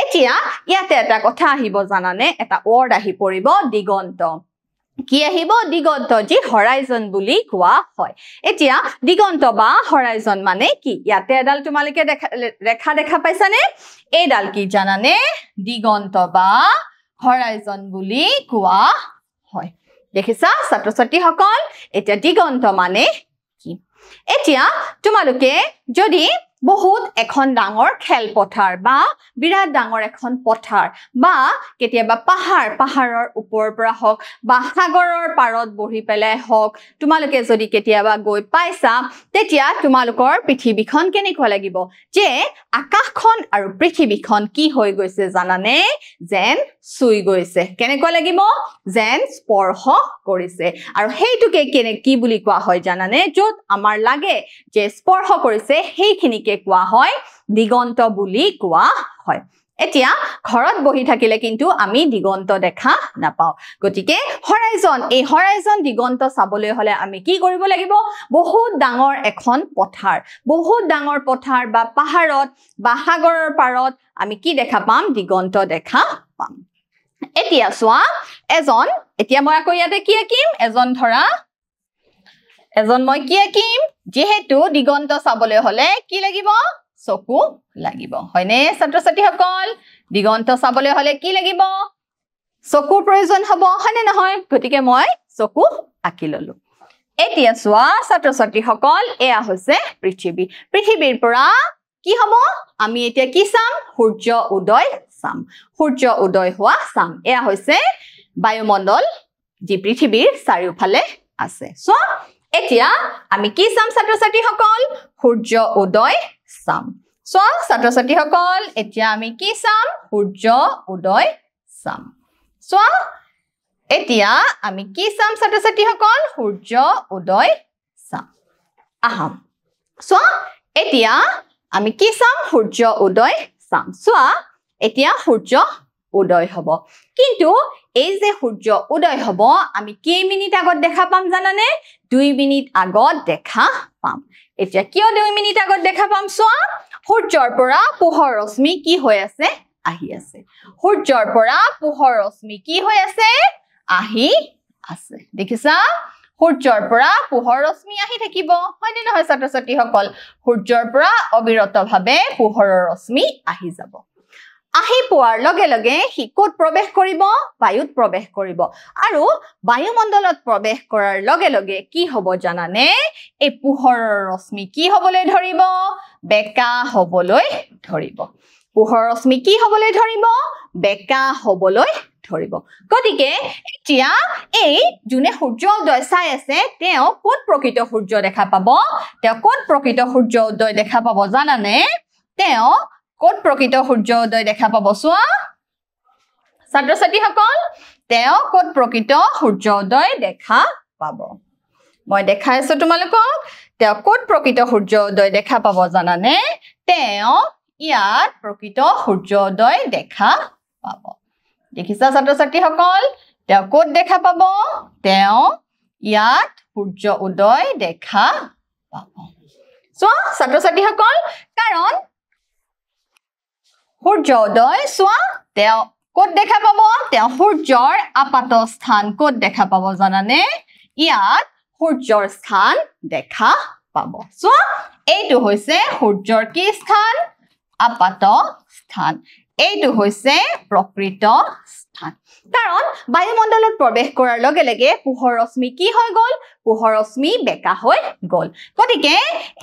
এতিয়া ইয়াতে এটা কথা আহিব জানানে এটা ৱৰ্ড আহি পৰিব দিগন্ত কি আহিব দিগন্ত যি হৰাইজন বুলি কোৱা হয় এতিয়া দিগন্ত বা হৰাইজন মানে কি ইয়াতে এডাল তোমালোকে ৰেখা দেখা পাইছানে এইডাল কি জানানে দিগন্ত বা হৰাইজন বুলি কোৱা হয় দেখিছা ছাত্ৰ ছাত্ৰীসকল এতিয়া দিগন্ত মানে কি এতিয়া তোমালোকে যদি বহুত এখন ডাঙৰ খেলপথাৰ বা বিৰাট ডাঙৰ এখন পথাৰ বা কেতিয়াবা পাহাৰৰ ওপৰৰ পৰা হওক বা সাগৰৰ পাৰত বহি পেলাই হওক তোমালোকে যদি কেতিয়াবা গৈ পাইছা তেতিয়া তোমালোকৰ পৃথিৱীখন কেনেকুৱা লাগিব যে আকাশখন আৰু পৃথিৱীখন কি হৈ গৈছে জানানে যেন চুই গৈছে কেনেকুৱা লাগিব যেন স্পৰ্শ কৰিছে আৰু হেইটোকে কি বুলি কোৱা হয় জানানে য'ত আমাৰ লাগে যে স্পৰ্শ কৰিছে সেইখিনিকে কোৱা হয় দিগন্ত বুলি কোৱা হয় এতিয়া ঘৰত বহি থাকিলে কিন্তু আমি দিগন্ত দেখা নাপাওঁ গতিকে হৰাইজন দিগন্ত চাবলৈ হলে আমি কি কৰিব লাগিব বহুত ডাঙৰ এখন পথাৰ বা পাহাৰত বা সাগৰৰ পাৰত আমি কি দেখা পাম দিগন্ত দেখা পাম এতিয়া চোৱা এতিয়া মই আকৌ ইয়াতে কি আঁকিম মই কি আঁকিম যেহেতু দিগন্ত চাবলৈ হলে কি লাগিব চকু লাগিব হয়নে ছাত্ৰ ছাত্ৰীসকল দিগন্ত চাবলৈ হলে কি লাগিব চকুৰ প্ৰয়োজন হ'ব হয়নে নহয় গতিকে মই চকু আঁকি ললো এতিয়া চোৱা ছাত্ৰ ছাত্ৰীসকল এয়া হৈছে পৃথিৱীৰ পৰা কি হ'ব আমি এতিয়া কি চাম সূৰ্য উদয় হোৱা চাম এয়া হৈছে বায়ুমণ্ডল যি পৃথিৱীৰ চাৰিওফালে আছে সো এতিয়া আমি কি চাম ছাত্ৰ ছাত্ৰীসকল সূৰ্য উদয় চাম সো ছাত্ৰ ছাত্ৰীসকল এতিয়া আমি কি চাম সূৰ্য উদয় চাম সো এতিয়া আমি কি চাম ছাত্ৰ ছাত্ৰীসকল সূৰ্য উদয় চাম আহাম সো এতিয়া আমি কি চাম সূৰ্য উদয় চাম সোৱা এতিয়া সূৰ্য উদয় হ'ব কিন্তু এই যে সূৰ্য উদয় হ'ব আমি কেই মিনিট আগত দেখা পাম জানানে 2 মিনিট আগত দেখা পাম এতিয়া কিয় 2 মিনিট আগত দেখা পাম সোৱা সূৰ্যৰ পৰা পোহৰ ৰশ্মি কি হৈ আছে আহি আছে সূৰ্যৰ পৰা পোহৰ ৰশ্মি কি হৈ আছে আহি আছে দেখিছা সূৰ্যৰ পৰা পোহৰ ৰশ্মি আহি থাকিব হয়নে নহয় ছাত্ৰ ছাত্ৰীসকল সূৰ্যৰ পৰা অবিৰতভাৱে পোহৰৰ ৰশ্মি আহি যাব আহি পোৱাৰ লগে লগে হি ক'ত প্ৰৱেশ কৰিব বায়ুত প্ৰৱেশ কৰিব আৰু বায়ুমণ্ডলত প্ৰৱেশ কৰাৰ লগে লগে কি হ'ব জানানে এই পোহৰৰ ৰশ্মি কি হ'বলৈ ধৰিব বেকা হ'বলৈ ধৰিব পোহৰ ৰশ্মি কি হ'বলৈ ধৰিব বেকা হ'বলৈ ধৰিব গতিকে এতিয়া এই জুনে সূৰ্য উদয় চাই আছে তেওঁ ক'ত প্ৰকৃত সূৰ্য দেখা পাব তেওঁ ক'ত প্ৰকৃত সূৰ্য উদয় দেখা পাব জানানে তেওঁ ক'ত প্ৰকৃত সূৰ্য উদয় দেখা পাব সোৱা ছাত্ৰ ছাত্ৰীসকল তেওঁ ক'ত প্ৰকৃত সূৰ্য উদয় দেখা পাব মই দেখাই আছো তোমালোকক তেওঁ ক'ত প্ৰকৃত সূৰ্য উদয় দেখা পাব জানানে তেওঁ ইয়াত প্ৰকৃত সূৰ্য উদয় দেখা পাব দেখিছা ছাত্ৰ ছাত্ৰীসকল তেওঁ ক'ত দেখা পাব তেওঁ ইয়াত সূৰ্য উদয় দেখা পাব সো ছাত্ৰ ছাত্ৰীসকল কাৰণ সূৰ্য উদয় সোৱা তেওঁ ক'ত দেখা পাব তেওঁ সূৰ্যৰ আপাত স্থান ক'ত দেখা পাব জানানে ইয়াত সূৰ্যৰ স্থান দেখা পাব সোৱা এইটো হৈছে সূৰ্যৰ কি স্থান আপাত স্থান এইটো হৈছে প্ৰকৃত স্থান কাৰণ বায়ুমণ্ডলত প্ৰৱেশ কৰাৰ লগে লগে পোহৰ ৰশ্মি কি হৈ গ'ল পোহৰ ৰশ্মি বেকা হৈ গ'ল গতিকে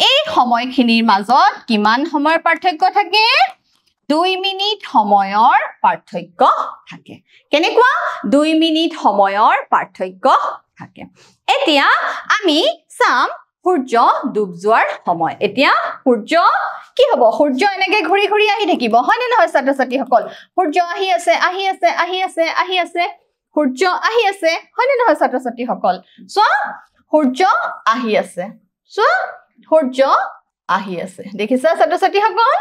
এই সময়খিনিৰ মাজত কিমান সময়ৰ পাৰ্থক্য থাকে 2 মিনিট সময়ৰ পাৰ্থক্য থাকে কেনেকুৱা 2 মিনিট সময়ৰ পাৰ্থক্য থাকে এতিয়া আমি চাম সূৰ্য ডুব যোৱাৰ সময় এতিয়া সূৰ্য কি হ'ব সূৰ্য এনেকৈ ঘূৰি ঘূৰি আহি থাকিব হয়নে নহয় ছাত্ৰ ছাত্ৰীসকল সূৰ্য আহি আছে আহি আছে আহি আছে আহি আছে সূৰ্য আহি আছে হয়নে নহয় ছাত্ৰ ছাত্ৰীসকল সো সূৰ্য আহি আছে সো সূৰ্য আহি আছে দেখিছা ছাত্ৰ ছাত্ৰীসকল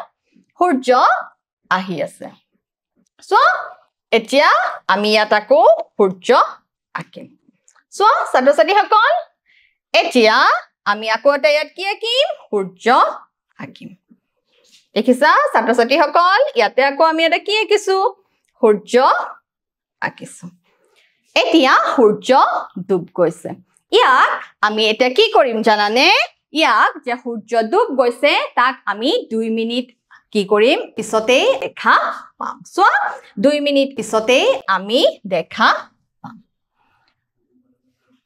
সূৰ্য আহি আছে সো এতিয়া আমি ইয়াত আকৌ সূৰ্য আঁকিম সো ছাত্ৰ ছাত্ৰীসকল এতিয়া আমি আকৌ এটা ইয়াত কি আঁকিম সূৰ্য আঁকিম দেখিছা ছাত্ৰ ছাত্ৰীসকল ইয়াতে আকৌ আমি এটা কি আঁকিছো সূৰ্য আঁকিছো এতিয়া সূৰ্য ডুব গৈছে ইয়াক আমি এটা কি কৰিম জানানে ইয়াক যে সূৰ্য ডুব গৈছে তাক আমি 2 মিনিট কি কৰিম পিছতে দেখা পাম সো 2 মিনিট পিছতে আমি দেখা পাম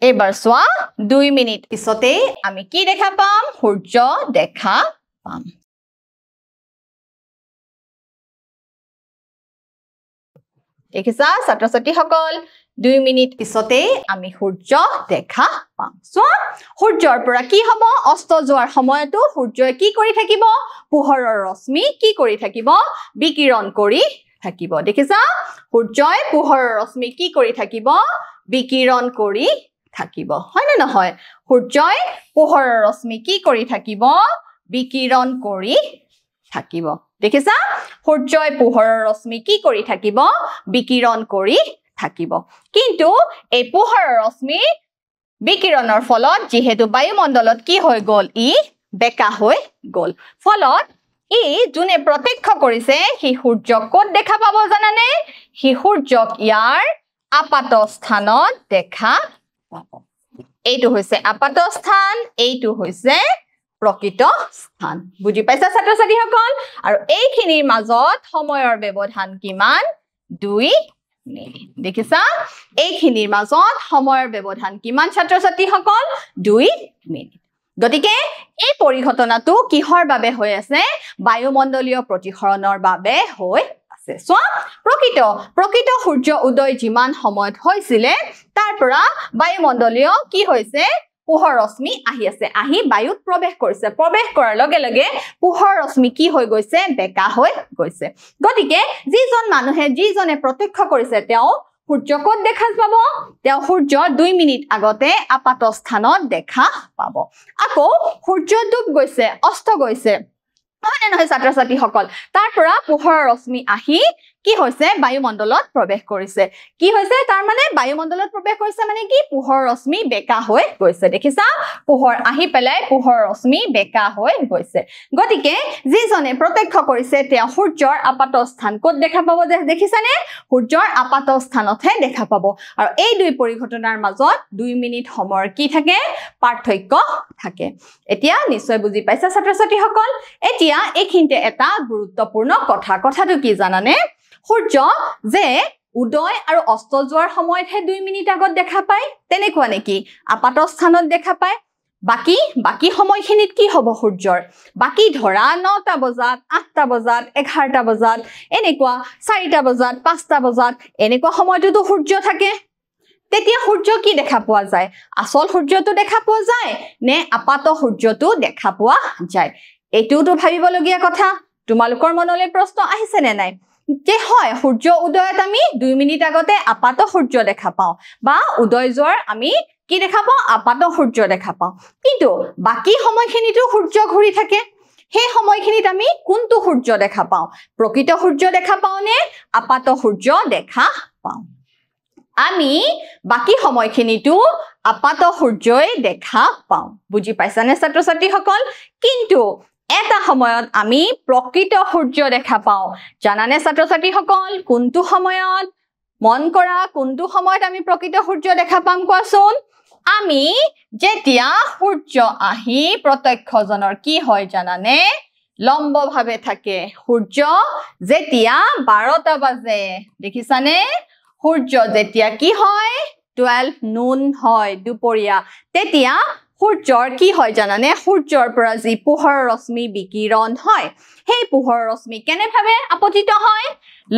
এবাৰ সোৱা 2 মিনিট পিছতে আমি কি দেখা পাম সূৰ্য দেখা পাম দেখিছা ছাত্ৰ ছাত্ৰীসকল 2 মিনিট পিছতে আমি সূৰ্য দেখা পাম সো সূৰ্যৰ পৰা কি হ'ব অস্ত যোৱাৰ সময়তো সূৰ্যই কি কৰি থাকিব পোহৰৰ ৰশ্মি কি কৰি থাকিব বিকিৰণ কৰি থাকিব দেখিছা সূৰ্যই পোহৰৰ ৰশ্মি কি কৰি থাকিব বিকিৰণ কৰি থাকিব হয়নে নহয় সূৰ্যই পোহৰৰ ৰশ্মি কি কৰি থাকিব বিকিৰণ কৰি থাকিব দেখিছা সূৰ্যই পোহৰৰ ৰশ্মি কি কৰি থাকিব বিকিৰণ কৰি থাকিব কিন্তু এই পোহৰৰ ৰশ্মি বিকিৰণৰ ফলত যেহেতু বায়ুমণ্ডলত কি হৈ গ'ল ই বেকা হৈ গ'ল ফলত ই জুনে প্ৰত্যক্ষ কৰিছে হি সূৰ্যক ক'ত দেখা পাব জানানে হি সূৰ্যক ইয়াৰ আপাত স্থানত দেখা পাব এইটো হৈছে আপাত স্থান এইটো হৈছে প্ৰকৃত স্থান বুজি পাইছা ছাত্ৰ ছাত্ৰীসকল আৰু এইখিনিৰ মাজত সময়ৰ ব্যৱধান কিমান 2 মিনিট দেখিছা এইখিনিৰ মাজত সময়ৰ ব্যৱধান কিমান ছাত্ৰ ছাত্ৰীসকল 2 মিনিট গতিকে এই পৰিঘটনাটো কিহৰ বাবে হৈ আছে বায়ুমণ্ডলীয় প্ৰতিসৰণৰ বাবে হৈ আছে সো প্ৰকৃত সূৰ্য উদয় যিমান সময়ত হৈছিলে তাৰ পৰা বায়ুমণ্ডলীয় কি হৈছে পোহৰ ৰশ্মি আহি আছে আহি বায়ুত প্ৰৱেশ কৰিছে প্ৰৱেশ কৰাৰ লগে লগে পোহৰ ৰশ্মি কি হৈ গৈছে বেকা হৈ গৈছে গতিকে যিজন মানুহে যিজনে প্ৰত্যক্ষ কৰিছে তেওঁ সূৰ্য ক'ত দেখা পাব তেওঁ সূৰ্য 2 মিনিট আগতে আপাত স্থানত দেখা পাব আকৌ সূৰ্য ডুব গৈছে অস্ত গৈছে হয় নহয় ছাত্ৰ ছাত্ৰীসকল তাৰ পৰা পোহৰৰ ৰশ্মি আহি কি হৈছে বায়ুমণ্ডলত প্ৰৱেশ কৰিছে কি হৈছে তাৰ মানে বায়ুমণ্ডলত প্ৰৱেশ কৰিছে মানে কি পোহৰৰ ৰশ্মি বেকা হৈ গৈছে দেখিছা পোহৰ আহি পেলাই পোহৰৰ ৰশ্মি বেকা হৈ গৈছে গতিকে যিজনে প্ৰত্যক্ষ কৰিছে তেওঁ সূৰ্যৰ আপাত স্থান ক'ত দেখা পাব দেখিছানে সূৰ্যৰ আপাত স্থানতহে দেখা পাব আৰু এই দুই পৰিঘটনাৰ মাজত 2 মিনিট সময়ৰ কি থাকে পাৰ্থক্য থাকে এতিয়া নিশ্চয় বুজি পাইছা ছাত্ৰ ছাত্ৰীসকল এতিয়া এইখিনিতে এটা গুৰুত্বপূৰ্ণ কথাটো কি জানানে সূৰ্য যে উদয় আৰু অস্ত যোৱাৰ সময়তহে 2 মিনিট আগত দেখা পায় তেনেকুৱা নেকি আপাত স্থানত দেখা পায় বাকি সময়খিনিত কি হ'ব সূৰ্যৰ বাকি ধৰা 9টা বজাত 8টা বজাত 11টা বজাত এনেকুৱা 4টা বজাত 5টা বজাত এনেকুৱা সময়টোতো সূৰ্য থাকে তেতিয়া সূৰ্য কি দেখা পোৱা যায় আসল সূৰ্যটো দেখা পোৱা যায় নে আপাত সূৰ্যটো দেখা পোৱা যায় এটোটো ভাবিবলগীয়া কথা তোমালোকৰ মনলৈ প্ৰশ্ন আহিছে নে নাই যে হয় সূৰ্য উদয়ত আমি 2 মিনিট আগতে আপাত সূৰ্য দেখা পাওঁ বা উদয় যোৱাৰ আমি কি দেখা পাওঁ আপাত সূৰ্য দেখা পাওঁ কিন্তু বাকি সময়খিনিতো সূৰ্য ঘূৰি থাকে সেই সময়খিনিত আমি কোনটো সূৰ্য দেখা পাওঁ প্ৰকৃত সূৰ্য দেখা পাওঁ নে আপাত সূৰ্য দেখা পাওঁ আমি বাকি সময়খিনিতো আপাত সূৰ্যই দেখা পাওঁ বুজি পাইছানে ছাত্ৰ ছাত্ৰীসকল কিন্তু এটা সময়ত আমি প্ৰকৃত সূৰ্য দেখা পাওঁ জানানে ছাত্ৰ ছাত্ৰীসকল কোনটো সময়ত মন কৰা কোনটো সময়ত আমি প্ৰকৃত সূৰ্য দেখা পাম কোৱাচোন আমি যেতিয়া সূৰ্য আহি প্ৰত্যক্ষজনৰ কি হয় জানানে লম্বভাৱে থাকে সূৰ্য যেতিয়া 12টা বাজে দেখিছানে সূৰ্য যেতিয়া কি হয় 12 নুন হয় দুপৰীয়া তেতিয়া সূৰ্যৰ কি হয় জানানে সূৰ্যৰ পৰা যি পোহৰৰ ৰশ্মি বিকিৰণ হয় সেই পোহৰৰ ৰশ্মি কেনেভাৱে আপতিত হয়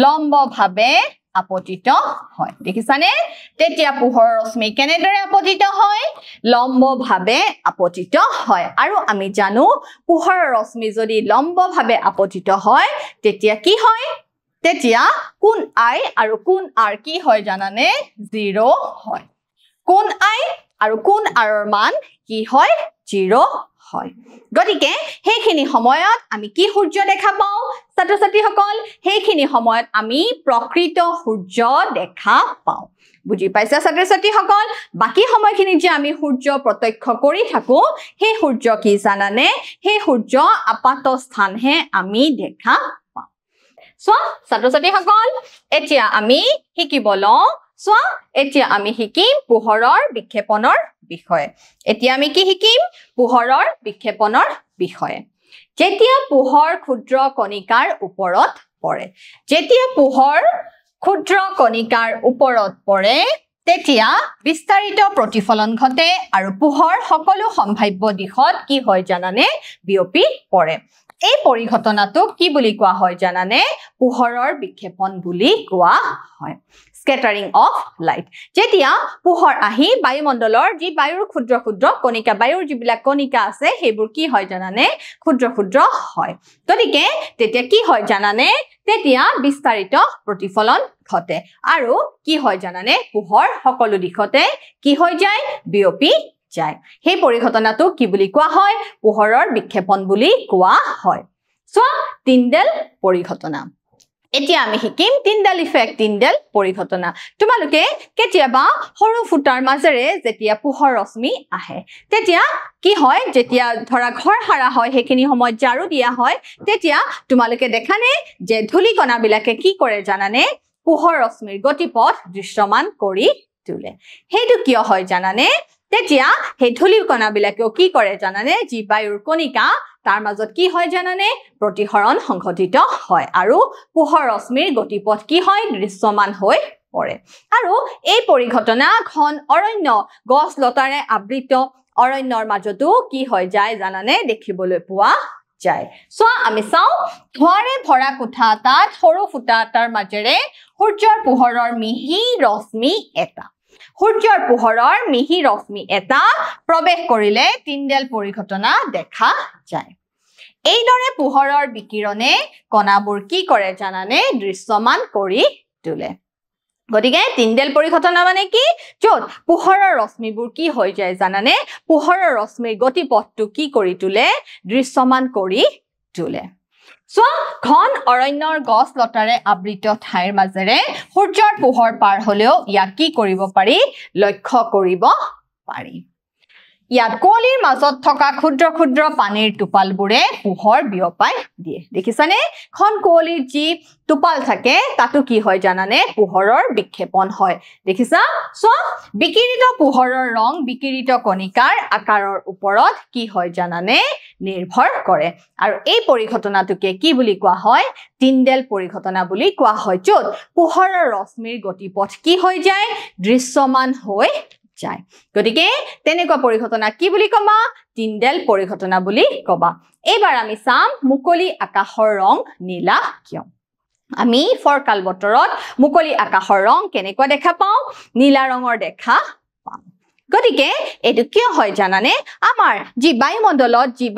লম্বভাৱে আপতিত হয় দেখিছানে তেতিয়া পোহৰৰ ৰশ্মি কেনেদৰে আপতিত হয় লম্বভাৱে আপতিত হয় আৰু আমি জানো পোহৰৰ ৰশ্মি যদি লম্বভাৱে আপতিত হয় তেতিয়া কি হয় তেতিয়া কোণ I আৰু কোণ R কি হয় জানানে 0 হয় কোণ I আৰু কোণ R ৰ মান কি হয় 0 হয় গতিকে সেইখিনি সময়ত আমি কি সূৰ্য দেখা পাওঁ ছাত্ৰ ছাত্ৰীসকল সেইখিনি সময়ত আমি প্ৰকৃত সূৰ্য দেখা পাওঁ বুজি পাইছা ছাত্ৰ ছাত্ৰীসকল বাকি সময়খিনি যে আমি সূৰ্য প্ৰত্যক্ষ কৰি থাকো সেই সূৰ্য কি জানানে সেই সূৰ্য আপাত স্থানহে আমি দেখা পাওঁ সো ছাত্ৰ ছাত্ৰীসকল এতিয়া আমি শিকিব লওঁ সো এতিয়া আমি শিকিম পোহৰৰ বিক্ষেপণৰ বিষয়ে এতিয়া আমি কি শিকিম পোহৰৰ বিক্ষেপণৰ বিষয়ে যেতিয়া পোহৰ ক্ষুদ্ৰ কণিকাৰ ওপৰত পৰে যেতিয়া পোহৰ ক্ষুদ্ৰ কণিকাৰ ওপৰত পৰে তেতিয়া বিস্তাৰিত প্ৰতিফলন ঘটে আৰু পোহৰ সকলো সম্ভাৱ্য দিশত কি হয় জানানে বিয়পি পৰে এই পৰিঘটনাটোক কি বুলি কোৱা হয় জানানে পোহৰৰ বিক্ষেপণ বুলি কোৱা হয় scattering of light যেতিয়া পোহৰ আহি বায়ুমণ্ডলৰ যি বায়ুৰ ক্ষুদ্ৰ ক্ষুদ্ৰ কণিকা বায়ুৰ যিবিলাক কণিকা আছে সেইবোৰ কি হয় জানানে ক্ষুদ্ৰ ক্ষুদ্ৰ হয় গতিকে তেতিয়া কি হয় জানানে তেতিয়া বিস্তাৰিত প্ৰতিফলন ঘটে আৰু কি হয় জানানে পোহৰ সকলো দিশতে কি হৈ যায় বিয়পি যায় সেই পৰিঘটনাটোক কি বুলি কোৱা হয় পোহৰৰ বিক্ষেপণ বুলি কোৱা হয় সো তিনডেল পৰিঘটনা এতিয়া আমি শিকিম তিনডেল ইফেক্ট তিনডেল পৰিঘটনা তোমালোকে কেতিয়াবা সৰু ফুটাৰ মাজেৰে যেতিয়া পোহৰ ৰশ্মি আহে তেতিয়া কি হয় যেতিয়া ধৰা ঘৰ হাৰা হয় সেইখিনি সময়ত জাৰু দিয়া হয় তেতিয়া তোমালোকে দেখানে যে ধূলি কণাবিলাকে কি কৰে জানানে পোহৰ ৰশ্মিৰ গতিপথ দৃশ্যমান কৰি তোলে সেইটো কিয় হয় জানানে তেতিয়া সেই ধূলি কণাবিলাকেও কি কৰে জানানে যি বায়ুৰ কণিকা তাৰ মাজত কি হয় জানানে প্ৰতিহৰণ সংঘটিত হয় আৰু পোহৰ ৰশ্মিৰ গতিপথ কি হয় দৃশ্যমান হৈ পৰে আৰু এই পৰিঘটনা ঘন অৰণ্য গছ লতাৰে আবৃত অৰণ্যৰ মাজতো কি হৈ যায় জানানে দেখিবলৈ পোৱা যায় সো আমি চাও ধোঁৱাৰে ভৰা কোঠা এটাত সৰু ফুটা এটাৰ মাজেৰে সূৰ্যৰ পোহৰৰ মিহি ৰশ্মি এটা সূৰ্যৰ পোহৰৰ মিহি ৰশ্মি এটা প্ৰৱেশ কৰিলে তিনডেল পৰিঘটনা দেখা যায় এইদৰে পোহৰৰ বিকিৰণে কণাবোৰ কি কৰে জানানে দৃশ্যমান কৰি তোলে গতিকে তিনডেল পৰিঘটনা মানে কি য'ত পোহৰৰ ৰশ্মিবোৰ কি হৈ যায় জানানে পোহৰৰ ৰশ্মিৰ গতিপথটো কি কৰি তোলে দৃশ্যমান কৰি তোলে সো ঘন অৰণ্যৰ গছ লতাৰে আবৃত ঠাইৰ মাজেৰে সূৰ্যৰ পোহৰ পাৰ হলেও ইয়াক কি কৰিব পাৰি লক্ষ্য কৰিব পাৰি ইয়াত কুঁৱলীৰ মাজত থকা ক্ষুদ্ৰ ক্ষুদ্ৰ পানীৰ টোপালবোৰে পোহৰ বিয়পাই দিয়ে দেখিছানে ঘন কুঁৱলীৰ যি টোপাল থাকে তাতো কি হয় জানানে পোহৰৰ বিক্ষেপণ হয় দেখিছা সো বিকিৰিত পোহৰৰ ৰং বিকিৰিত কণিকাৰ আকাৰৰ ওপৰত কি হয় জানানে নিৰ্ভৰ কৰে আৰু এই পৰিঘটনাটোকে কি বুলি কোৱা হয় তিনডেল পৰিঘটনা বুলি কোৱা হয় য'ত পোহৰৰ ৰশ্মিৰ গতিপথ কি হৈ যায় দৃশ্যমান হৈ যায় গতিকে তেনেকুৱা পৰিঘটনা কি বুলি কবা তিনডেল পৰিঘটনা বুলি কবা এবাৰ আমি চাম মুকলি আকাশৰ ৰং নীলা কিয় আমি ফৰকাল বতৰত মুকলি আকাশৰ ৰং কেনেকুৱা দেখা পাওঁ নীলা ৰঙৰ দেখা পাওঁ গতিকে এটো কিয় হয় জানানে আমাৰ যি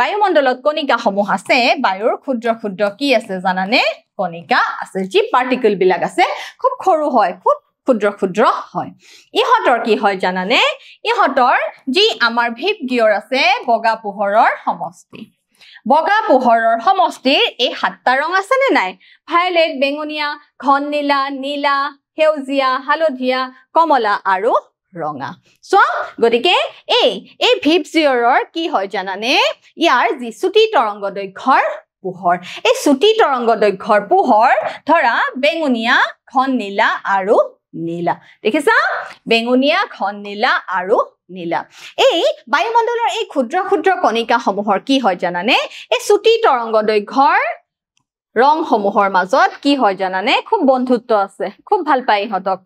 বায়ুমণ্ডলত কণিকা সমূহ আছে বায়ুৰ ক্ষুদ্ৰ ক্ষুদ্ৰ কি আছে জানানে কণিকা আছে যি পাৰ্টিকল বিলাক আছে খুব সৰু হয় খুব ক্ষুদ্ৰ ক্ষুদ্ৰ হয় ইহঁতৰ কি হয় জানানে ইহঁতৰ যি আমাৰ ভিপ গিয়ৰ আছে বগা পোহৰৰ সমষ্টি বগা পোহৰৰ সমষ্টিৰ এই সাতটা ৰং আছে নে নাই ভায়োলেট বেঙুনীয়া ঘন নীলা নীলা সেউজীয়া হালধীয়া কমলা আৰু ৰঙা সো গতিকে এই ভিপ গিয়ৰৰ কি হয় জানানে ইয়াৰ যি চুটি তৰংগ দৈৰ্ঘ্যৰ পোহৰ এই চুটি তৰংগ দৈৰ্ঘ্যৰ পোহৰ ধৰা বেঙুনীয়া ঘন নীলা আৰু নীলা দেখিছা বেঙুনীয়া ঘন নীলা আৰু নীলা এই বায়ুমণ্ডলৰ এই ক্ষুদ্ৰ ক্ষুদ্ৰ কণিকা সমূহৰ কি হয় জানানে এই চুটি তৰংগ দৈৰ্ঘ্যৰ ৰং সমূহৰ মাজত কি হয় জানানে খুব বন্ধুত্ব আছে খুব ভাল পায় ইহঁতক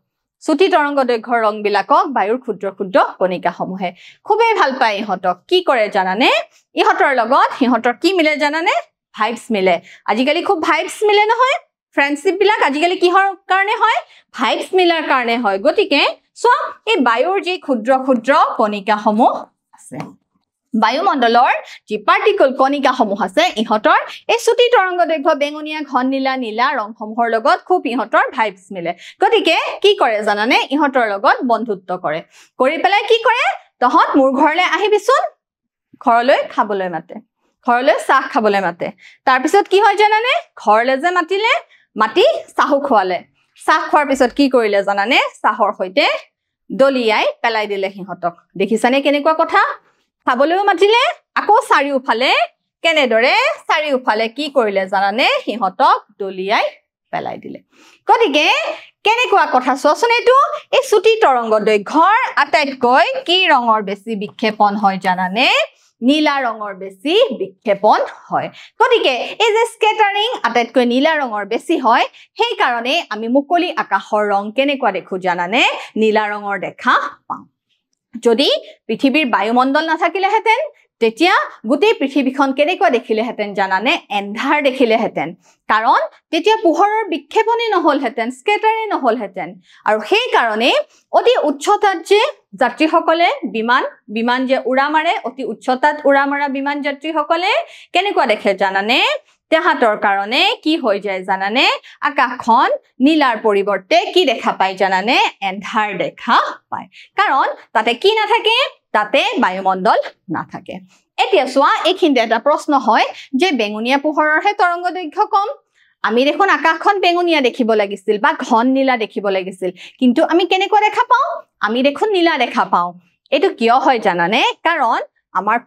চুটি তৰংগ দৈৰ্ঘ্যৰ ৰং বিলাকক বায়ুৰ ক্ষুদ্ৰ ক্ষুদ্ৰ কণিকা সমূহে খুবেই ভাল পায় ইহঁতক কি কৰে জানানে ইহঁতৰ লগত ইহঁতৰ কি মিলে জানানে ভাইবস মিলে আজিকালি খুব ভাইবস মিলে নহয় ফ্ৰেণ্ডশিপ বিলাক আজিকালি কিহৰ কাৰণে হয় ভাইবস মিলাৰ কাৰণে হয় গতিকে সো এই বায়ুৰ যি ক্ষুদ্ৰ ক্ষুদ্ৰ কণিকা সমূহ আছে বায়ুমণ্ডলৰ যি পাৰ্টিকল কণিকা সমূহ আছে ইহঁতৰ এই চুটি তৰংগ দৈৰ্ঘ্য বেঙুনীয়া ঘন নীলা নীলা ৰং সমূহৰ লগত খুব ইহঁতৰ ভাইবস মিলে গতিকে কি কৰে জানানে ইহঁতৰ লগত বন্ধুত্ব কৰে কৰি পেলাই কি কৰে তহত মোৰ ঘৰলৈ আহিবিচোন ঘৰলৈ খাবলৈ মাতে ঘৰলৈ চাহ খাবলৈ মাতে তাৰ পিছত কি হয় জানানে ঘৰলৈ যে মাতি চাহু খোৱালে চাহ খোৱাৰ পিছত কি কৰিলে জানানে চাহৰ সৈতে দলিয়াই পেলাই দিলে সিহঁতক দেখিছানে কেনেকুৱা কথা খাবলৈও মাতিলে আকৌ চাৰিওফালে কেনেদৰে চাৰিওফালে কি কৰিলে জানানে সিহঁতক দলিয়াই পেলাই দিলে গতিকে কেনেকুৱা কথা চোৱাচোন এইটো এই চুটি তৰংগ দৈৰ্ঘ্যৰ আটাইতকৈ কি ৰঙৰ বেছি বিক্ষেপণ হয় জানানে নীলা ৰঙৰ বেছি বিক্ষেপণ হয় গতিকে এই যে স্কেটাৰিং আটাইতকৈ নীলা ৰঙৰ বেছি হয় সেই কাৰণে আমি মুকলি আকাশৰ ৰং কেনেকুৱা দেখো জানানে নীলা ৰঙৰ দেখা পাওঁ যদি পৃথিৱীৰ বায়ুমণ্ডল নাথাকিলেহেঁতেন তেতিয়া গোটেই পৃথিৱীখন কেনেকুৱা দেখিলেহেঁতেন জানানে এন্ধাৰ দেখিলেহেঁতেন কাৰণ তেতিয়া পোহৰৰ বিক্ষেপণে নহলহেঁতেন স্কেটাৰে নহলহেঁতেন আৰু সেই কাৰণে অতি উচ্চতাত যে যাত্ৰীসকলে বিমান যে উৰা মাৰে অতি উচ্চতাত উৰা মাৰা বিমান যাত্ৰীসকলে কেনেকুৱা দেখে জানানে তেহাতৰ কাৰণে কি হৈ যায় জানানে আকাশখন নীলাৰ পৰিৱৰ্তে কি দেখা পায় জানানে এন্ধাৰ দেখা পায় কাৰণ তাতে কি নাথাকে তাতে বায়ুমণ্ডল নাথাকে এতিয়া চোৱা এইখিনিতে এটা প্ৰশ্ন হয় যে বেঙুনীয়া পোহৰৰহে তৰংগ দৈৰ্ঘ্য কম আমি দেখোন আকাশখন বেঙুনীয়া দেখিব লাগিছিল বা ঘন নীলা দেখিব লাগিছিল কিন্তু আমি কেনেকুৱা দেখা পাওঁ আমি দেখোন নীলা দেখা পাওঁ এটো কিয় হয় জানানে কাৰণ আমাৰ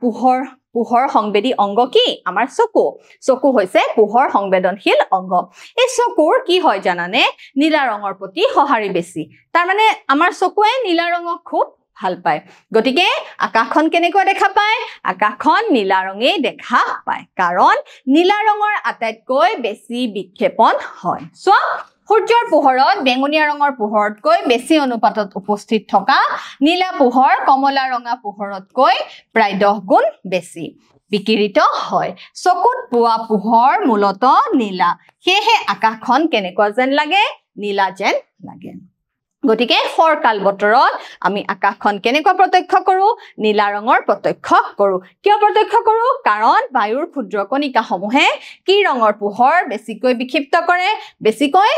পোহৰ সংবেদী অংগ কি আমাৰ চকু হৈছে পোহৰ সংবেদনশীল অংগ এই চকুৰ কি হয় জানানে নীলা ৰঙৰ প্ৰতি সঁহাৰি বেছি তাৰ মানে আমাৰ চকুৱে নীলা ৰঙক খুব ভাল পায় গতিকে আকাশখন কেনেকুৱা দেখা পায় আকাশখন নীলা ৰঙে দেখা পায় কাৰণ নীলা ৰঙৰ আটাইতকৈ বেছি বিক্ষেপণ হয় সো সূৰ্যৰ পোহৰত বেঙুনীয়া ৰঙৰ পোহৰতকৈ বেছি অনুপাতত উপস্থিত থকা নীলা পোহৰ কমলা ৰঙা পোহৰতকৈ প্ৰায় 10 গুণ বেছি বিকিৰিত হয় চকুত পোৱা পোহৰ মূলতঃ নীলা সেয়ে আকাশখন কেনেকুৱা যেন লাগে নীলা যেন লাগে গতিকে ফৰকাল বতৰত আমি আকাশখন কেনেকুৱা প্ৰত্যক্ষ কৰো নীলা ৰঙৰ প্ৰত্যক্ষ কৰো কিয় প্ৰত্যক্ষ কৰো কাৰণ বায়ুৰ ক্ষুদ্ৰ কণিকা সমূহে কি ৰঙৰ পোহৰ বেছিকৈ বিক্ষিপ্ত কৰে বেছিকৈ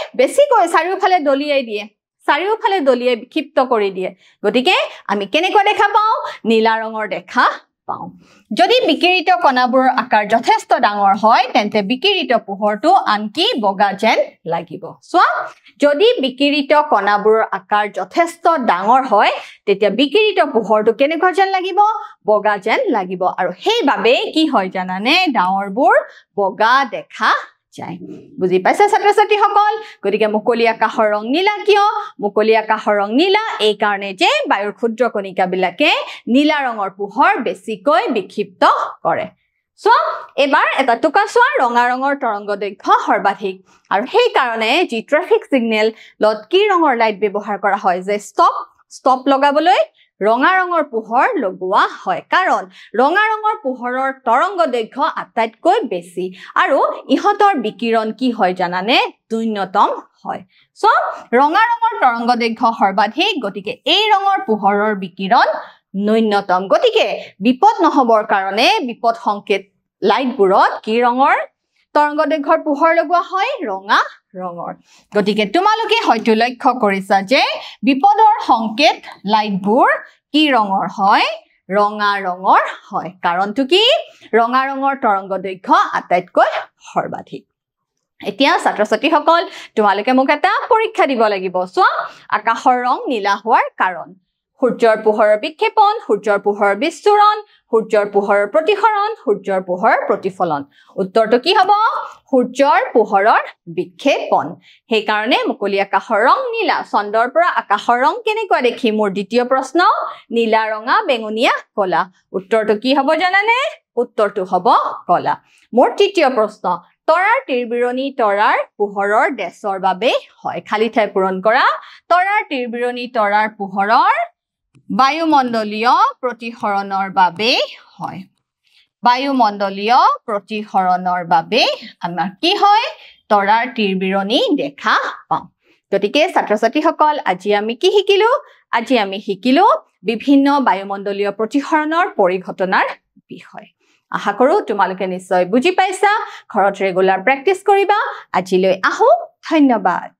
চাৰিওফালে দলিয়াই দিয়ে চাৰিওফালে দলিয়াই বিক্ষিপ্ত কৰি দিয়ে গতিকে আমি কেনেকৈ দেখা পাওঁ নীলা ৰঙৰ দেখা পাওঁ যদি বিকিৰিত কণাবোৰৰ আকাৰ যথেষ্ট ডাঙৰ হয় তেন্তে বিকিৰিত পোহৰটো আনকি বগা যেন লাগিব চোৱা যদি বিকিৰিত কণাবোৰৰ আকাৰ যথেষ্ট ডাঙৰ হয় তেতিয়া বিকিৰিত পোহৰটো কেনেকুৱা যেন লাগিব বগা যেন লাগিব আৰু সেইভাবে কি হয় জানানে ডাৱৰবোৰ বগা দেখা যায় বুজি পাইছা ছাত্ৰ ছাত্ৰীসকল গতিকে মুকলি আকাশৰ ৰং নীলা কিয় মুকলি আকাশৰ ৰং নীলা এই কাৰণে যে বায়ুৰ ক্ষুদ্ৰ কণিকাবিলাকে নীলা ৰঙৰ পোহৰ বেছিকৈ বিক্ষিপ্ত কৰে সো এবাৰ এটা টুকা চোৱা ৰঙা ৰঙৰ তৰংগ দৈৰ্ঘ্য সৰ্বাধিক আৰু সেই কাৰণে যি ট্ৰাফিক সিগনেল লত কি ৰঙৰ লাইট ব্যৱহাৰ কৰা হয় যে ষ্টপ লগাবলৈ ৰঙা ৰঙৰ পোহৰ লগোৱা হয় কাৰণ ৰঙা ৰঙৰ পোহৰৰ তৰংগ দৈৰ্ঘ্য আটাইতকৈ বেছি আৰু ইহতৰ বিকিৰণ কি হয় জানানে ন্যূনতম হয় সো ৰঙা ৰঙৰ তৰংগ দৈৰ্ঘ্য সৰ্বাধিক গতিকে এই ৰঙৰ পোহৰৰ বিকিৰণ ন্যূনতম গতিকে বিপদ নহবৰ কাৰণে বিপদ সংকেত লাইটবোৰত কি ৰঙৰ তৰংগ দৈৰ্ঘ্যৰ পোহৰ লগোৱা হয় ৰঙা ৰঙৰ গতিকে তোমালোকে হয়তো লক্ষ্য কৰিছা যে বিপদৰ সংকেত লাইটবোৰ কি ৰঙৰ হয় ৰঙা ৰঙৰ হয় কাৰণটো কি ৰঙা ৰঙৰ তৰংগ দৈৰ্ঘ্য আটাইতকৈ সৰ্বাধিক এতিয়া ছাত্ৰ ছাত্ৰীসকল তোমালোকে মোক এটা পৰীক্ষা দিব লাগিব চোৱা আকাশৰ ৰং নীলা হোৱাৰ কাৰণ সূৰ্যৰ পোহৰৰ বিক্ষেপণ সূৰ্যৰ পোহৰৰ বিচ্ছুৰণ সূৰ্যৰ পোহৰৰ প্ৰতিসৰণ সূৰ্যৰ পোহৰৰ প্ৰতিফলন উত্তৰটো কি হ'ব সূৰ্যৰ পোহৰৰ বিক্ষেপণ সেই কাৰণে মুকলি আকাশৰ ৰং নীলা চন্দ্ৰৰ পৰা আকাশৰ ৰং কেনেকুৱা দেখি মোৰ দ্বিতীয় প্ৰশ্ন নীলা ৰঙা বেঙুনীয়া কলা উত্তৰটো কি হ'ব জানানে উত্তৰটো হ'ব কলা মোৰ তৃতীয় প্ৰশ্ন তৰাৰ তিৰবিৰণী তৰাৰ পোহৰৰ দেশৰ বাবে হয় খালি ঠাই পূৰণ কৰা তৰাৰ তিৰবিৰণী তৰাৰ পোহৰৰ বায়ুমণ্ডলীয় প্ৰতিসৰণৰ বাবে হয় বায়ুমণ্ডলীয় প্ৰতিসৰণৰ বাবে আমাৰ কি হয় তৰাৰ তিৰবিৰণী দেখা পাওঁ গতিকে ছাত্ৰ ছাত্ৰীসকল আজি আমি কি শিকিলো আজি আমি শিকিলো বিভিন্ন বায়ুমণ্ডলীয় প্ৰতিসৰণৰ পৰিঘটনাৰ বিষয় আশা কৰো তোমালোকে নিশ্চয় বুজি পাইছা ঘৰত ৰেগুলাৰ প্ৰেক্টিছ কৰিবা আজিলৈ আহো ধন্যবাদ